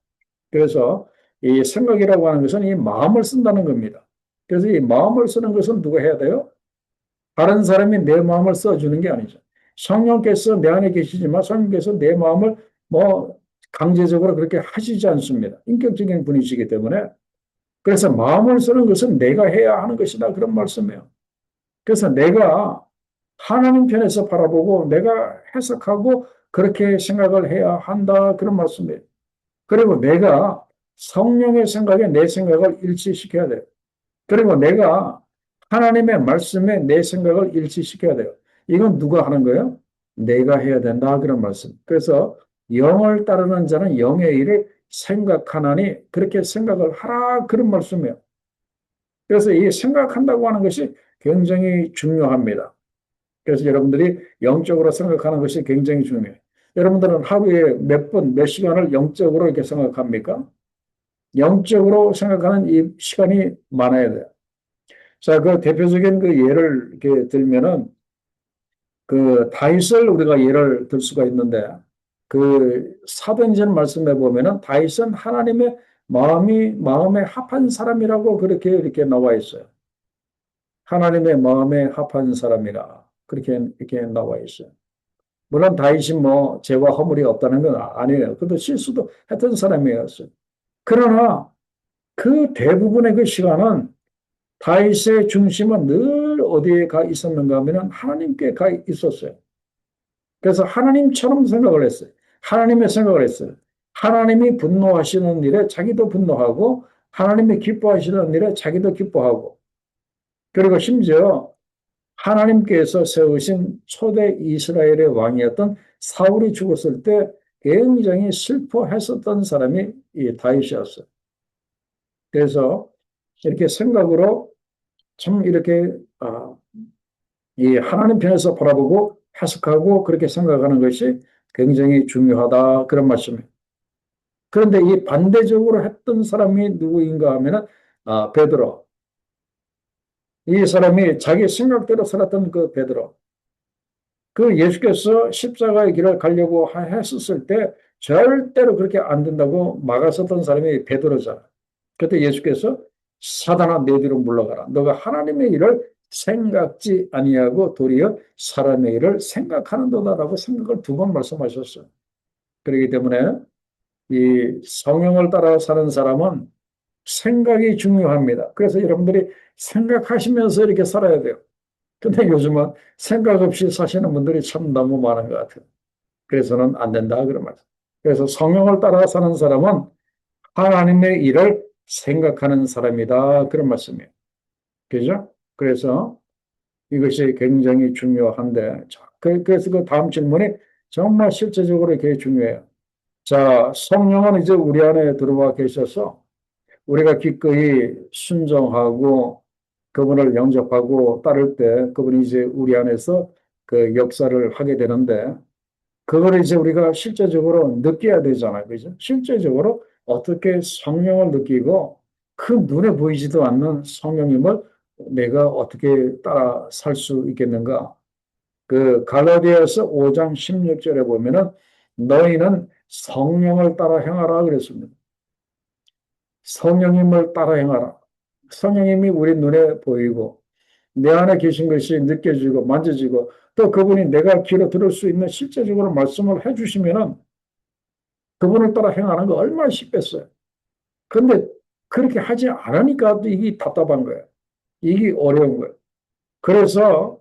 그래서 이 생각이라고 하는 것은 이 마음을 쓴다는 겁니다. 그래서 이 마음을 쓰는 것은 누가 해야 돼요? 다른 사람이 내 마음을 써주는 게 아니죠. 성령께서 내 안에 계시지만 성령께서 내 마음을 뭐 강제적으로 그렇게 하시지 않습니다. 인격적인 분이시기 때문에. 그래서 마음을 쓰는 것은 내가 해야 하는 것이다. 그런 말씀이에요. 그래서 내가 하나님 편에서 바라보고 내가 해석하고 그렇게 생각을 해야 한다. 그런 말씀이에요. 그리고 내가 성령의 생각에 내 생각을 일치시켜야 돼요. 그리고 내가 하나님의 말씀에 내 생각을 일치시켜야 돼요. 이건 누가 하는 거예요? 내가 해야 된다. 그런 말씀. 그래서 영을 따르는 자는 영의 일을 생각하나니 그렇게 생각을 하라. 그런 말씀이에요. 그래서 이 생각한다고 하는 것이 굉장히 중요합니다. 그래서 여러분들이 영적으로 생각하는 것이 굉장히 중요해요. 여러분들은 하루에 몇 분, 몇 시간을 영적으로 이렇게 생각합니까? 영적으로 생각하는 이 시간이 많아야 돼요. 자, 그 대표적인 그 예를 이렇게 들면은 그 다윗을 우리가 예를 들 수가 있는데 그 사도행전 말씀에 보면은 다윗은 하나님의 마음에 합한 사람이라고 그렇게 이렇게 나와 있어요. 하나님의 마음에 합한 사람이라 그렇게 이렇게 나와 있어요. 물론 다윗이 뭐 죄와 허물이 없다는 건 아니에요. 그도 실수도 했던 사람이었어요. 그러나 그 대부분의 그 시간은 다윗의 중심은 늘 어디에 가 있었는가 하면 하나님께 가 있었어요. 그래서 하나님처럼 생각을 했어요. 하나님의 생각을 했어요. 하나님이 분노하시는 일에 자기도 분노하고 하나님이 기뻐하시는 일에 자기도 기뻐하고 그리고 심지어 하나님께서 세우신 초대 이스라엘의 왕이었던 사울이 죽었을 때 굉장히 슬퍼했었던 사람이 이 다윗이었어요. 그래서 이렇게 생각으로 참 이렇게 이 하나님 편에서 바라보고 해석하고 그렇게 생각하는 것이 굉장히 중요하다 그런 말씀이에요. 그런데 이 반대적으로 했던 사람이 누구인가 하면은 베드로. 이 사람이 자기 생각대로 살았던 그 베드로. 그 예수께서 십자가의 길을 가려고 했었을 때 절대로 그렇게 안 된다고 막았었던 사람이 베드로잖아. 그때 예수께서 사단아 내 뒤로 물러가라. 너가 하나님의 일을 생각지 아니하고 도리어 사람의 일을 생각하는도다라고 생각을 두 번 말씀하셨어요. 그렇기 때문에 이 성령을 따라 사는 사람은 생각이 중요합니다. 그래서 여러분들이 생각하시면서 이렇게 살아야 돼요. 근데 요즘은 생각 없이 사시는 분들이 참 너무 많은 것 같아요. 그래서는 안 된다 그런 말이죠. 그래서 성령을 따라 사는 사람은 하나님의 일을 생각하는 사람이다 그런 말씀이에요. 그죠? 그래서 이것이 굉장히 중요한데 그래서 그 다음 질문이 정말 실제적으로 이렇게 중요해요. 자, 성령은 이제 우리 안에 들어와 계셔서 우리가 기꺼이 순종하고 그분을 영접하고 따를 때 그분이 이제 우리 안에서 그 역사를 하게 되는데 그걸 이제 우리가 실제적으로 느껴야 되잖아요. 그죠? 실제적으로 어떻게 성령을 느끼고 그 눈에 보이지도 않는 성령님을 내가 어떻게 따라 살 수 있겠는가? 그 갈라디아서 5장 16절에 보면은 너희는 성령을 따라 행하라 그랬습니다. 성령님을 따라 행하라. 성령님이 우리 눈에 보이고 내 안에 계신 것이 느껴지고 만져지고 또 그분이 내가 귀로 들을 수 있는 실제적으로 말씀을 해주시면은 그분을 따라 행하는 거 얼마나 쉽겠어요. 그런데 그렇게 하지 않으니까 또 이게 답답한 거예요. 이게 어려운 거예요. 그래서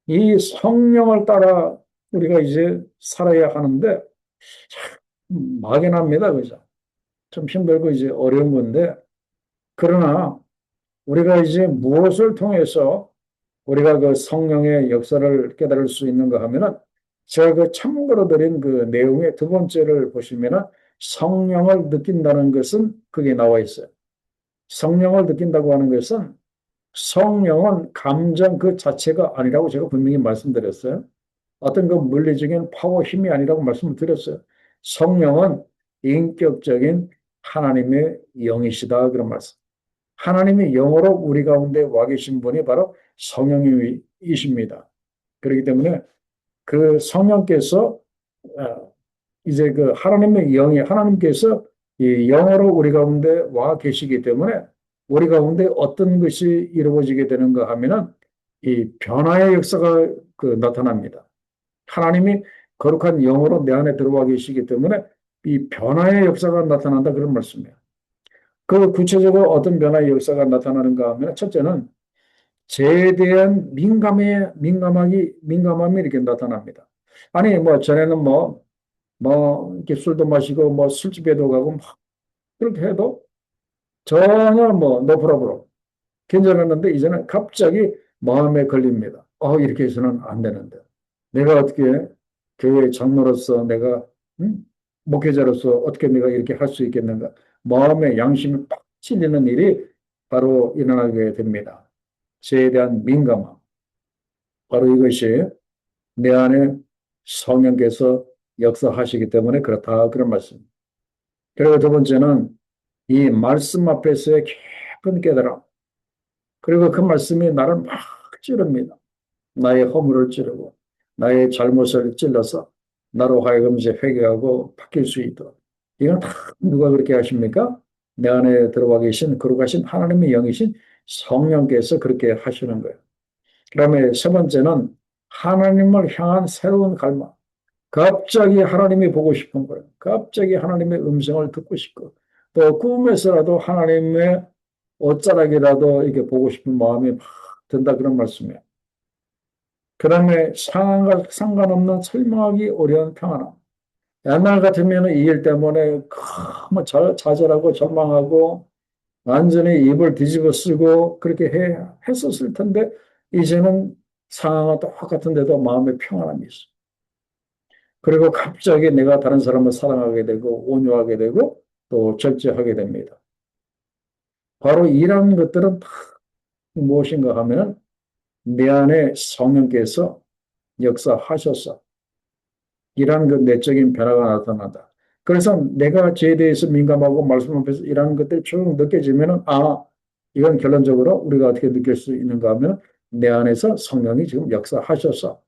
이 성령을 따라 우리가 이제 살아야 하는데 막연합니다. 그죠? 좀 힘들고 이제 어려운 건데 그러나 우리가 이제 무엇을 통해서 우리가 그 성령의 역사를 깨달을 수 있는가 하면은 제가 그 참고로 드린 그 내용의 두 번째를 보시면은 성령을 느낀다는 것은 그게 나와 있어요. 성령을 느낀다고 하는 것은 성령은 감정 그 자체가 아니라고 제가 분명히 말씀드렸어요. 어떤 그 물리적인 파워 힘이 아니라고 말씀을 드렸어요. 성령은 인격적인 하나님의 영이시다 그런 말씀. 하나님의 영으로 우리 가운데 와 계신 분이 바로 성령이십니다. 그렇기 때문에 그 성령께서 이제 그 하나님의 영이 하나님께서 이 영으로 우리 가운데 와 계시기 때문에 우리 가운데 어떤 것이 이루어지게 되는가 하면은 이 변화의 역사가 나타납니다. 하나님이 거룩한 영으로 내 안에 들어와 계시기 때문에 이 변화의 역사가 나타난다 그런 말씀이에요. 그 구체적으로 어떤 변화의 역사가 나타나는가 하면 첫째는 죄에 대한 민감함이 이렇게 나타납니다. 아니, 뭐, 전에는 이렇게 술도 마시고, 뭐, 술집에도 가고, 막, 그렇게 해도 전혀 노프로브로 괜찮았는데, 이제는 갑자기 마음에 걸립니다. 이렇게 해서는 안 되는데. 내가 어떻게 교회 장로로서 내가, 음? 목회자로서 어떻게 내가 이렇게 할 수 있겠는가? 마음의 양심이 팍 찔리는 일이 바로 일어나게 됩니다. 죄에 대한 민감함. 바로 이것이 내 안에 성령께서 역사하시기 때문에 그렇다. 그런 말씀. 그리고 두 번째는 이 말씀 앞에서의 깊은 깨달음. 그리고 그 말씀이 나를 막 찌릅니다. 나의 허물을 찌르고 나의 잘못을 찔러서 나로 하여금 이제 회개하고 바뀔 수 있도록. 이건 다 누가 그렇게 하십니까? 내 안에 들어와 계신 거룩하신 하나님의 영이신 성령께서 그렇게 하시는 거예요. 그다음에 세 번째는 하나님을 향한 새로운 갈망. 갑자기 하나님이 보고 싶은 거예요. 갑자기 하나님의 음성을 듣고 싶고 또 꿈에서라도 하나님의 옷자락이라도 이렇게 보고 싶은 마음이 막 든다 그런 말씀이에요. 그 다음에 상황과 상관없는 설명하기 어려운 평안함. 옛날 같으면 이 일 때문에 너무 좌절하고 절망하고 완전히 입을 뒤집어 쓰고 그렇게 했었을 텐데 이제는 상황은 똑같은데도 마음의 평안함이 있어. 그리고 갑자기 내가 다른 사람을 사랑하게 되고 온유하게 되고 또 절제하게 됩니다. 바로 이런 것들은 다 무엇인가 하면은 내 안에 성령께서 역사하셔서 이러한 그 내적인 변화가 나타난다. 그래서 내가 죄에 대해서 민감하고 말씀 앞에서 이러한 것들이 쭉 느껴지면은 이건 결론적으로 우리가 어떻게 느낄 수 있는가 하면 내 안에서 성령이 지금 역사하셔서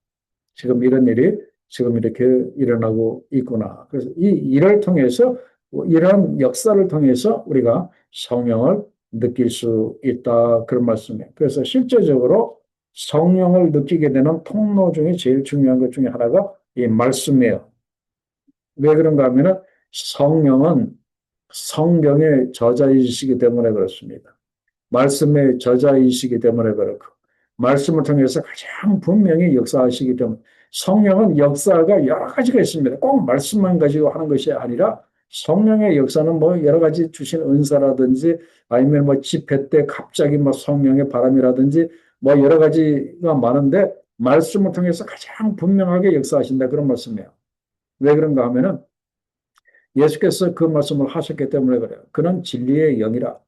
지금 이런 일이 지금 이렇게 일어나고 있구나. 그래서 이 일을 통해서 이런 역사를 통해서 우리가 성령을 느낄 수 있다. 그런 말씀이에요. 그래서 실제적으로 성령을 느끼게 되는 통로 중에 제일 중요한 것 중에 하나가 이 말씀이에요. 왜 그런가 하면은 성령은 성경의 저자이시기 때문에 그렇습니다. 말씀의 저자이시기 때문에 그렇고 말씀을 통해서 가장 분명히 역사하시기 때문에 성령은 역사가 여러 가지가 있습니다. 꼭 말씀만 가지고 하는 것이 아니라 성령의 역사는 뭐 여러 가지 주신 은사라든지 아니면 뭐 집회 때 갑자기 뭐 성령의 바람이라든지 뭐 여러 가지가 많은데 말씀을 통해서 가장 분명하게 역사하신다 그런 말씀이에요. 왜 그런가 하면은 예수께서 그 말씀을 하셨기 때문에 그래요. 그는 진리의 영이라.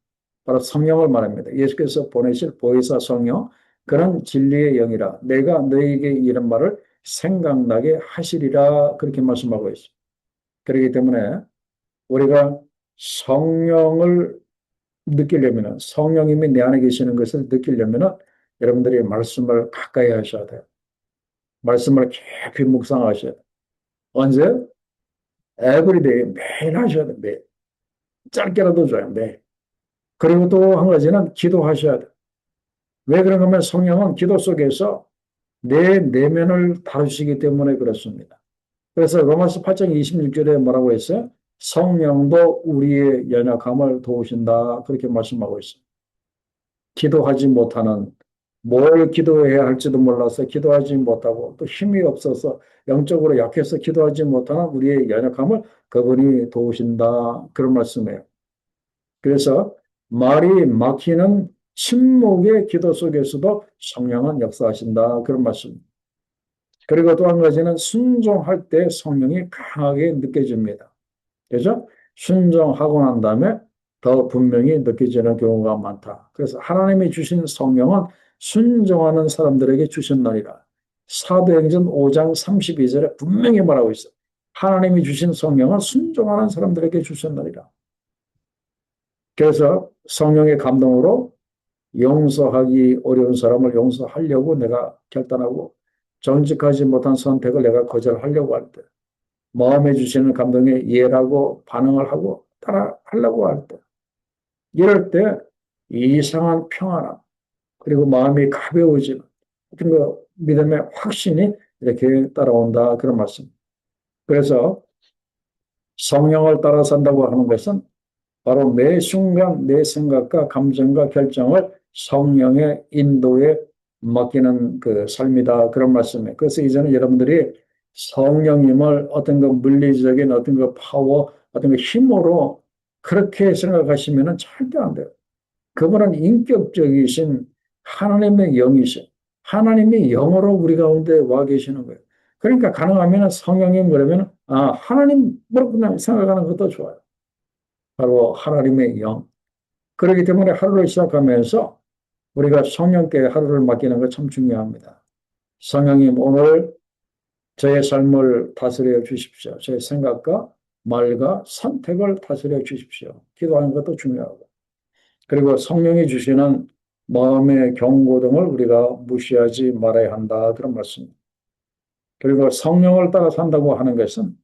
바로 성령을 말합니다. 예수께서 보내실 보혜사 성령, 그는 진리의 영이라. 내가 너에게 이런 말을 생각나게 하시리라. 그렇게 말씀하고 있습니다. 그렇기 때문에 우리가 성령을 느끼려면, 성령님이 내 안에 계시는 것을 느끼려면 여러분들이 말씀을 가까이 하셔야 돼요. 말씀을 깊이 묵상하셔야 돼요. 언제? 에브리데이 매일 하셔야 돼요. 매일. 짧게라도 줘요. 매일. 그리고 또 한 가지는 기도하셔야 돼요. 왜 그런가 하면 성령은 기도 속에서 내 내면을 다루시기 때문에 그렇습니다. 그래서 로마서 8장 26절에 뭐라고 했어요? 성령도 우리의 연약함을 도우신다. 그렇게 말씀하고 있습니다. 기도하지 못하는 뭘 기도해야 할지도 몰라서 기도하지 못하고 또 힘이 없어서 영적으로 약해서 기도하지 못하는 우리의 연약함을 그분이 도우신다. 그런 말씀이에요. 그래서 말이 막히는 침묵의 기도 속에서도 성령은 역사하신다. 그런 말씀. 그리고 또 한 가지는 순종할 때 성령이 강하게 느껴집니다. 그죠? 순종하고 난 다음에 더 분명히 느껴지는 경우가 많다. 그래서 하나님이 주신 성령은 순종하는 사람들에게 주셨느니라. 사도행전 5장 32절에 분명히 말하고 있어요. 하나님이 주신 성령은 순종하는 사람들에게 주셨느니라. 그래서 성령의 감동으로 용서하기 어려운 사람을 용서하려고 내가 결단하고 정직하지 못한 선택을 내가 거절하려고 할 때, 마음에 주시는 감동에 이해하고 반응을 하고 따라 하려고 할 때, 이럴 때 이상한 평안함, 그리고 마음이 가벼워지는 어떤 그 믿음의 확신이 이렇게 따라온다. 그런 말씀. 그래서 성령을 따라 산다고 하는 것은 바로 매 순간 내 생각과 감정과 결정을 성령의 인도에 맡기는 그 삶이다. 그런 말씀이에요. 그래서 이제는 여러분들이 성령님을 어떤 그 물리적인 어떤 그 파워, 어떤 그 힘으로 그렇게 생각하시면 절대 안 돼요. 그분은 인격적이신 하나님의 영이신 하나님의 영으로 우리 가운데 와 계시는 거예요. 그러니까 가능하면 성령님 그러면 하나님으로 그냥 생각하는 것도 좋아요. 바로 하나님의 영. 그렇기 때문에 하루를 시작하면서 우리가 성령께 하루를 맡기는 것 참 중요합니다. 성령님 오늘 저의 삶을 다스려 주십시오. 제 생각과 말과 선택을 다스려 주십시오. 기도하는 것도 중요하고. 그리고 성령이 주시는 마음의 경고 등을 우리가 무시하지 말아야 한다. 그런 말씀입니다. 그리고 성령을 따라 산다고 하는 것은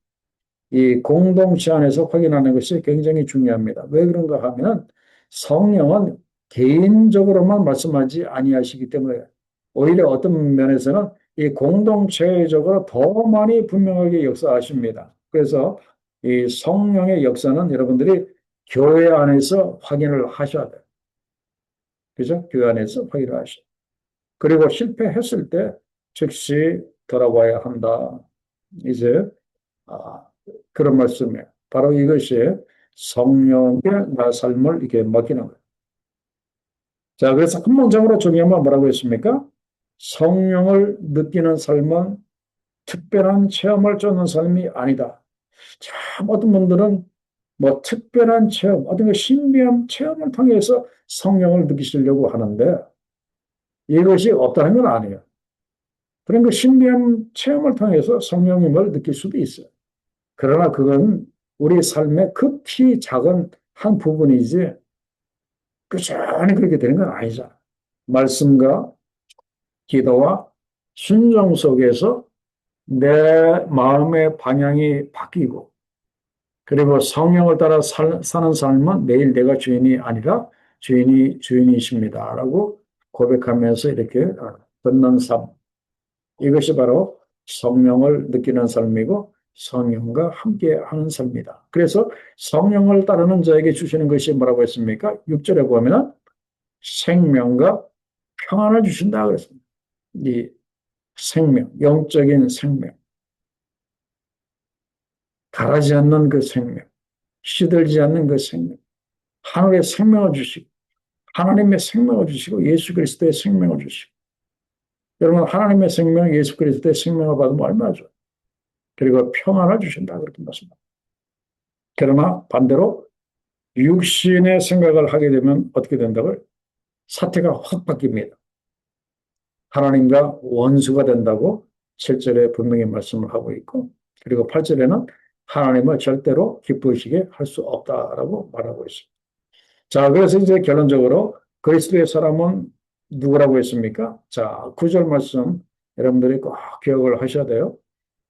이 공동체 안에서 확인하는 것이 굉장히 중요합니다. 왜 그런가 하면 성령은 개인적으로만 말씀하지 아니하시기 때문에 오히려 어떤 면에서는 이 공동체적으로 더 많이 분명하게 역사하십니다. 그래서 이 성령의 역사는 여러분들이 교회 안에서 확인을 하셔야 돼요. 그죠? 교회 안에서 확인을 하셔. 그리고 실패했을 때 즉시 돌아와야 한다. 이제 아, 그런 말씀이에요. 바로 이것이 성령의 나 삶을 이렇게 맡기는 거예요. 자, 그래서 한 문장으로 정의하면 뭐라고 했습니까? 성령을 느끼는 삶은 특별한 체험을 쫓는 삶이 아니다. 참 어떤 분들은 뭐 특별한 체험, 어떤 그 신비한 체험을 통해서 성령을 느끼시려고 하는데 이것이 없다는 건 아니에요. 그런 그 신비한 체험을 통해서 성령님을 느낄 수도 있어요. 그러나 그건 우리 삶의 극히 작은 한 부분이지 꾸준히 그렇게 되는 건 아니잖아. 말씀과 기도와 순종 속에서 내 마음의 방향이 바뀌고 그리고 성령을 따라 사는 삶은 매일 내가 주인이 아니라 주인이 주인이십니다라고 고백하면서 이렇게 걷는 삶. 이것이 바로 성령을 느끼는 삶이고 성령과 함께하는 삶이다. 그래서 성령을 따르는 자에게 주시는 것이 뭐라고 했습니까? 6절에 보면 생명과 평안을 주신다 그랬습니다. 이 생명, 영적인 생명, 가라지 않는 그 생명, 시들지 않는 그 생명, 하늘의 생명을 주시고 하나님의 생명을 주시고 예수 그리스도의 생명을 주시고 여러분 하나님의 생명, 예수 그리스도의 생명을 받으면 얼마나 좋아요. 그리고 평안을 주신다 그렇게 말씀합니다. 그러나 반대로 육신의 생각을 하게 되면 어떻게 된다고요? 사태가 확 바뀝니다. 하나님과 원수가 된다고 7절에 분명히 말씀을 하고 있고 그리고 8절에는 하나님을 절대로 기쁘시게 할 수 없다라고 말하고 있습니다. 자, 그래서 이제 결론적으로 그리스도의 사람은 누구라고 했습니까? 자, 9절 말씀 여러분들이 꼭 기억을 하셔야 돼요.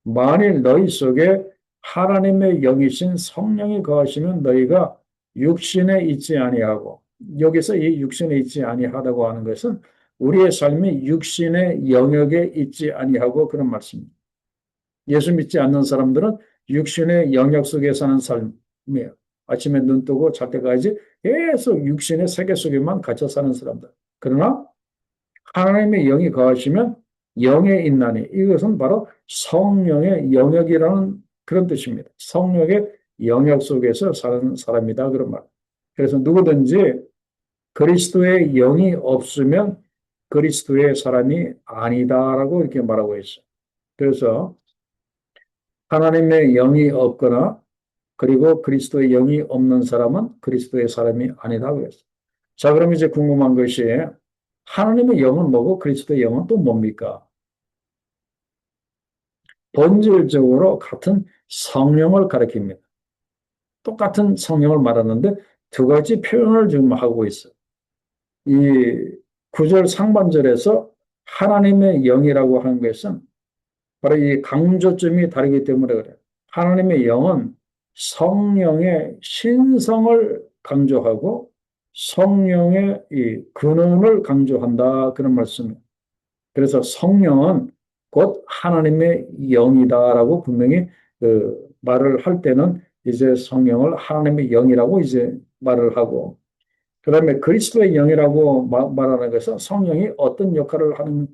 만일 너희 속에 하나님의 영이신 성령이 거하시면 너희가 육신에 있지 아니하고 여기서 이 육신에 있지 아니하다고 하는 것은 우리의 삶이 육신의 영역에 있지 아니하고 그런 말씀입니다. 예수 믿지 않는 사람들은 육신의 영역 속에 사는 삶이에요. 아침에 눈 뜨고 잘 때까지 계속 육신의 세계 속에만 갇혀 사는 사람들. 그러나 하나님의 영이 거하시면 영에 있나니 이것은 바로 성령의 영역이라는 그런 뜻입니다. 성령의 영역 속에서 사는 사람이다 그런 말. 그래서 누구든지 그리스도의 영이 없으면 그리스도의 사람이 아니다라고 이렇게 말하고 있어요. 그래서 하나님의 영이 없거나 그리고 그리스도의 영이 없는 사람은 그리스도의 사람이 아니다 그랬어요. 자, 그럼 이제 궁금한 것이 하나님의 영은 뭐고 그리스도의 영은 또 뭡니까? 본질적으로 같은 성령을 가리킵니다. 똑같은 성령을 말하는데 두 가지 표현을 지금 하고 있어요. 이 9절 상반절에서 하나님의 영이라고 하는 것은 바로 이 강조점이 다르기 때문에 그래요. 하나님의 영은 성령의 신성을 강조하고 성령의 이 근원을 강조한다. 그런 말씀이에요. 그래서 성령은 곧 하나님의 영이다라고 분명히 말을 할 때는 이제 성령을 하나님의 영이라고 이제 말을 하고 그다음에 그리스도의 영이라고 말하는 것은 성령이 어떤 역할을 하는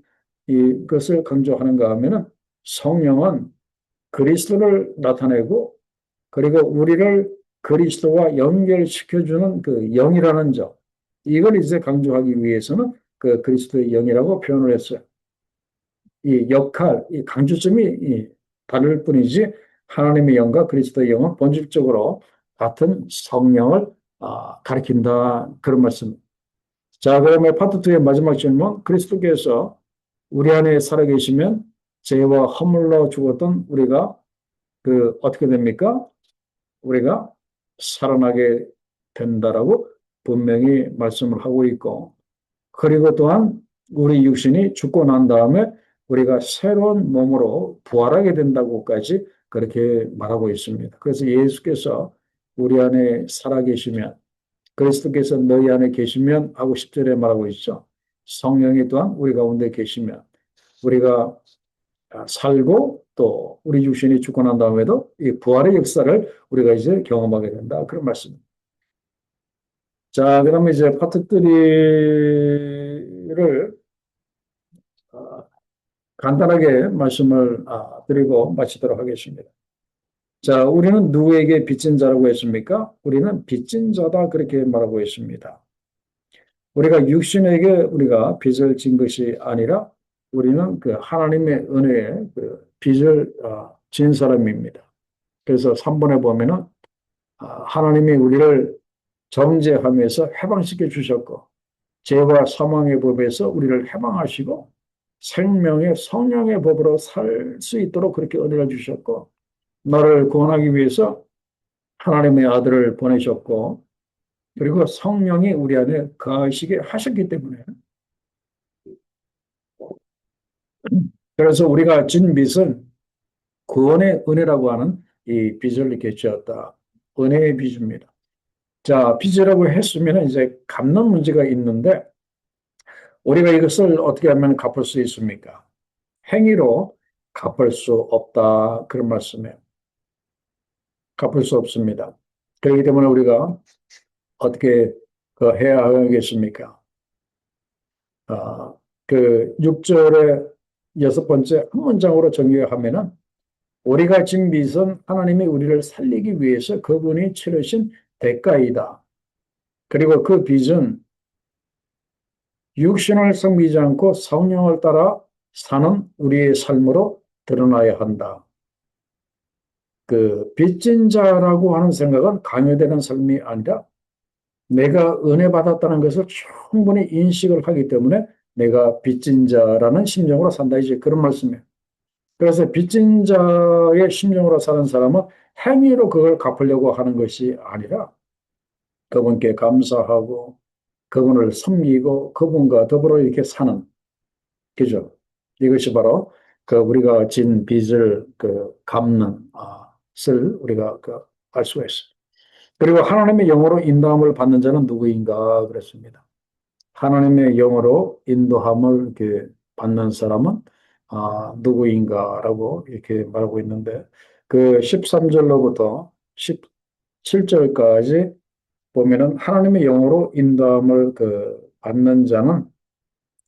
이것을 강조하는가 하면은 성령은 그리스도를 나타내고 그리고 우리를 그리스도와 연결시켜주는 그 영이라는 점 이걸 이제 강조하기 위해서는 그 그리스도의 영이라고 표현을 했어요. 이 역할, 이 강조점이 다를 뿐이지 하나님의 영과 그리스도의 영은 본질적으로 같은 성령을 가리킨다. 그런 말씀. 자, 그러면 파트 2의 마지막 질문. 그리스도께서 우리 안에 살아계시면 죄와 허물로 죽었던 우리가 어떻게 됩니까? 우리가 살아나게 된다라고 분명히 말씀을 하고 있고 그리고 또한 우리 육신이 죽고 난 다음에 우리가 새로운 몸으로 부활하게 된다고까지 그렇게 말하고 있습니다. 그래서 예수께서 우리 안에 살아계시면 그리스도께서 너희 안에 계시면 하고 10절에 말하고 있죠. 성령이 또한 우리 가운데 계시면 우리가 살고 또 우리 육신이 죽고 난 다음에도 이 부활의 역사를 우리가 이제 경험하게 된다. 그런 말씀입니다. 자, 그러면 이제 파트 3를 간단하게 말씀을 드리고 마치도록 하겠습니다. 자, 우리는 누구에게 빚진 자라고 했습니까? 우리는 빚진 자다 그렇게 말하고 있습니다. 우리가 육신에게 우리가 빚을 진 것이 아니라 우리는 그 하나님의 은혜에 그 빚을 진 사람입니다. 그래서 3번에 보면은 하나님이 우리를 정죄하면서 해방시켜 주셨고 죄와 사망의 법에서 우리를 해방하시고 생명의 성령의 법으로 살 수 있도록 그렇게 은혜를 주셨고 너를 구원하기 위해서 하나님의 아들을 보내셨고 그리고 성령이 우리 안에 거하시게 하셨기 때문에 그래서 우리가 진 빚은 구원의 은혜라고 하는 이 빚을 이렇게 지었다. 은혜의 빚입니다. 자, 빚이라고 했으면 이제 갚는 문제가 있는데 우리가 이것을 어떻게 하면 갚을 수 있습니까? 행위로 갚을 수 없다. 그런 말씀이에요. 갚을 수 없습니다. 그렇기 때문에 우리가 어떻게 해야 하겠습니까? 그 6절의 여섯 번째 한 문장으로 정리하면은 우리가 진 빚은 하나님이 우리를 살리기 위해서 그분이 치르신 대가이다. 그리고 그 빚은 육신을 섬기지 않고 성령을 따라 사는 우리의 삶으로 드러나야 한다. 그 빚진 자라고 하는 생각은 강요되는 삶이 아니라 내가 은혜 받았다는 것을 충분히 인식을 하기 때문에 내가 빚진 자라는 심정으로 산다. 이제 그런 말씀이에요. 그래서 빚진 자의 심정으로 사는 사람은 행위로 그걸 갚으려고 하는 것이 아니라 그분께 감사하고 그분을 섬기고 그분과 더불어 이렇게 사는 그죠? 이것이 바로 그 우리가 진 빚을 갚는 것을 우리가 알 수가 있어요. 그리고 하나님의 영으로 인도함을 받는 자는 누구인가 그랬습니다. 하나님의 영으로 인도함을 이렇게 받는 사람은 누구인가라고 이렇게 말하고 있는데 그 13절로부터 17절까지 보면은 하나님의 영으로 인도함을 받는 자는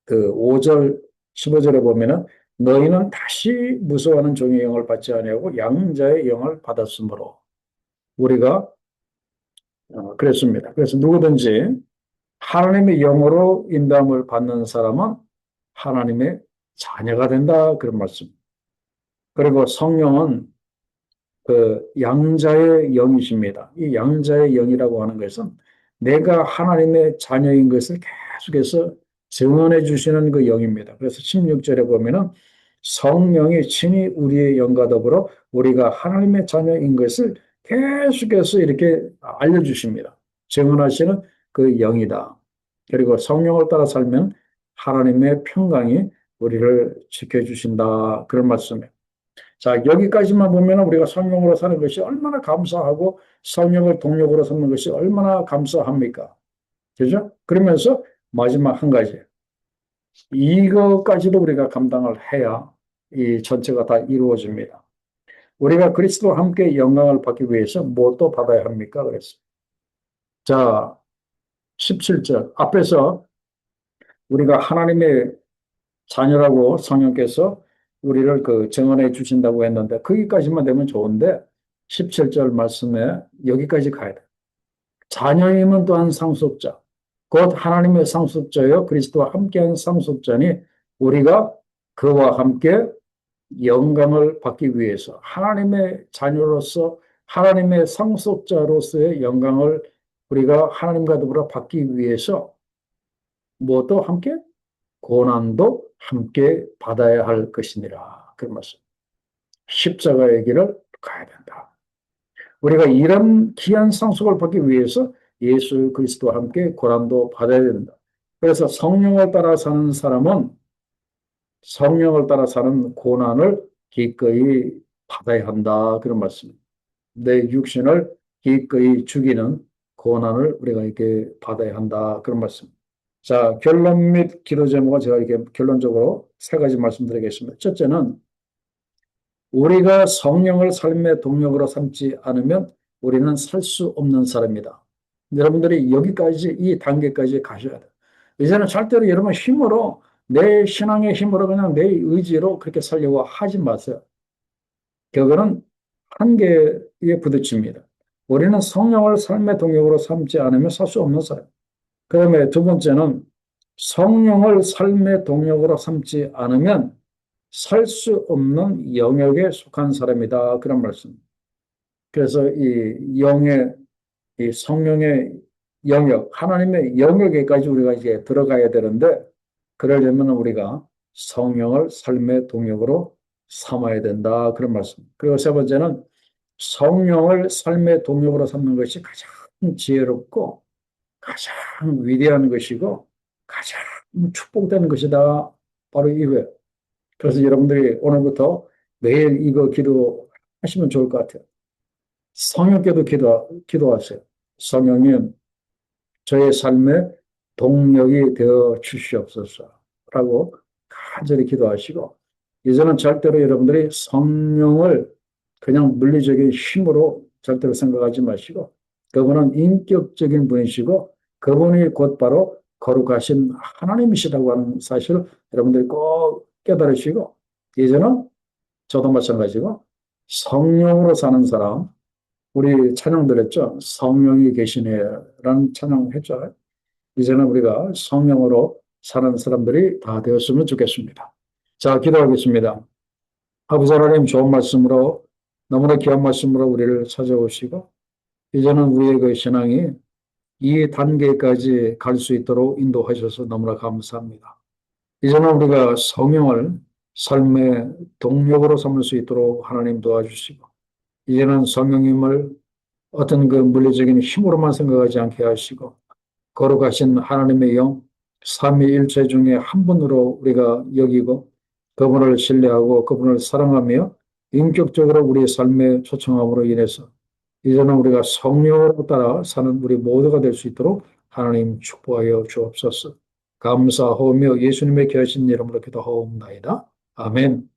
그 5절 15절에 보면은 너희는 다시 무서워하는 종의 영을 받지 아니하고 양자의 영을 받았으므로 우리가 그랬습니다. 그래서 누구든지 하나님의 영으로 인도함을 받는 사람은 하나님의 자녀가 된다 그런 말씀. 그리고 성령은 그 양자의 영이십니다. 이 양자의 영이라고 하는 것은 내가 하나님의 자녀인 것을 계속해서 증언해 주시는 그 영입니다. 그래서 16절에 보면은 성령이 친히 우리의 영과 더불어 우리가 하나님의 자녀인 것을 계속해서 이렇게 알려주십니다. 증언하시는 그 영이다. 그리고 성령을 따라 살면 하나님의 평강이 우리를 지켜주신다. 그런 말씀이에요. 자, 여기까지만 보면 우리가 성령으로 사는 것이 얼마나 감사하고 성령을 동력으로 삼는 것이 얼마나 감사합니까? 그죠? 그러면서 마지막 한 가지. 이것까지도 우리가 감당을 해야 이 전체가 다 이루어집니다. 우리가 그리스도와 함께 영광을 받기 위해서 무엇도 받아야 합니까? 그랬어요. 자, 17절. 앞에서 우리가 하나님의 자녀라고 성령께서 우리를 그 증언해 주신다고 했는데, 거기까지만 되면 좋은데, 17절 말씀에 여기까지 가야 돼. 자녀임은 또한 상속자, 곧 하나님의 상속자여 그리스도와 함께한 상속자니 우리가 그와 함께 영광을 받기 위해서 하나님의 자녀로서 하나님의 상속자로서의 영광을 우리가 하나님과 더불어 받기 위해서 무엇도 함께 고난도 함께 받아야 할 것이니라. 그런 말씀. 십자가의 길을 가야 된다. 우리가 이런 귀한 상속을 받기 위해서 예수 그리스도와 함께 고난도 받아야 된다. 그래서 성령을 따라 사는 고난을 기꺼이 받아야 한다. 그런 말씀입니다. 내 육신을 기꺼이 죽이는 고난을 우리가 이렇게 받아야 한다. 그런 말씀. 자, 결론 및 기도 제목을 제가 이렇게 결론적으로 세 가지 말씀드리겠습니다. 첫째는 우리가 성령을 삶의 동력으로 삼지 않으면 우리는 살 수 없는 사람이다. 여러분들이 여기까지 이 단계까지 가셔야 돼요. 이제는 절대로 여러분 힘으로 내 신앙의 힘으로 그냥 내 의지로 그렇게 살려고 하지 마세요. 그거는 한계에 부딪힙니다. 우리는 성령을 삶의 동력으로 삼지 않으면 살 수 없는 사람. 그다음에 두 번째는 성령을 삶의 동력으로 삼지 않으면 살 수 없는 영역에 속한 사람이다. 그런 말씀. 그래서 이 영의, 이 성령의 영역, 하나님의 영역에까지 우리가 이제 들어가야 되는데, 그러려면 우리가 성령을 삶의 동력으로 삼아야 된다. 그런 말씀. 그리고 세 번째는 성령을 삶의 동력으로 삼는 것이 가장 지혜롭고 가장 위대한 것이고 가장 축복되는 것이다. 바로 이거예요. 그래서 여러분들이 오늘부터 매일 이거 기도하시면 좋을 것 같아요. 성령께도 기도하세요. 성령님, 저의 삶의 동력이 되어 주시옵소서라고 간절히 기도하시고, 이제는 절대로 여러분들이 성령을 그냥 물리적인 힘으로 절대로 생각하지 마시고, 그분은 인격적인 분이시고, 그분이 곧바로 거룩하신 하나님이시라고 하는 사실을 여러분들이 꼭 깨달으시고, 이제는 저도 마찬가지고, 성령으로 사는 사람, 우리 찬양 들었죠? 성령이 계시네라는 찬양 했죠? 이제는 우리가 성령으로 사는 사람들이 다 되었으면 좋겠습니다. 자, 기도하겠습니다. 아버지 하나님 좋은 말씀으로 너무나 귀한 말씀으로 우리를 찾아오시고 이제는 우리의 그 신앙이 이 단계까지 갈 수 있도록 인도하셔서 너무나 감사합니다. 이제는 우리가 성령을 삶의 동력으로 삼을 수 있도록 하나님 도와주시고 이제는 성령님을 어떤 그 물리적인 힘으로만 생각하지 않게 하시고 거룩하신 하나님의 영, 삼위일체 중에 한 분으로 우리가 여기고 그분을 신뢰하고 그분을 사랑하며 인격적으로 우리의 삶에 초청함으로 인해서 이제는 우리가 성령으로 따라 사는 우리 모두가 될 수 있도록 하나님 축복하여 주옵소서. 감사하며 예수님의 귀하신 이름으로 기도하옵나이다. 아멘.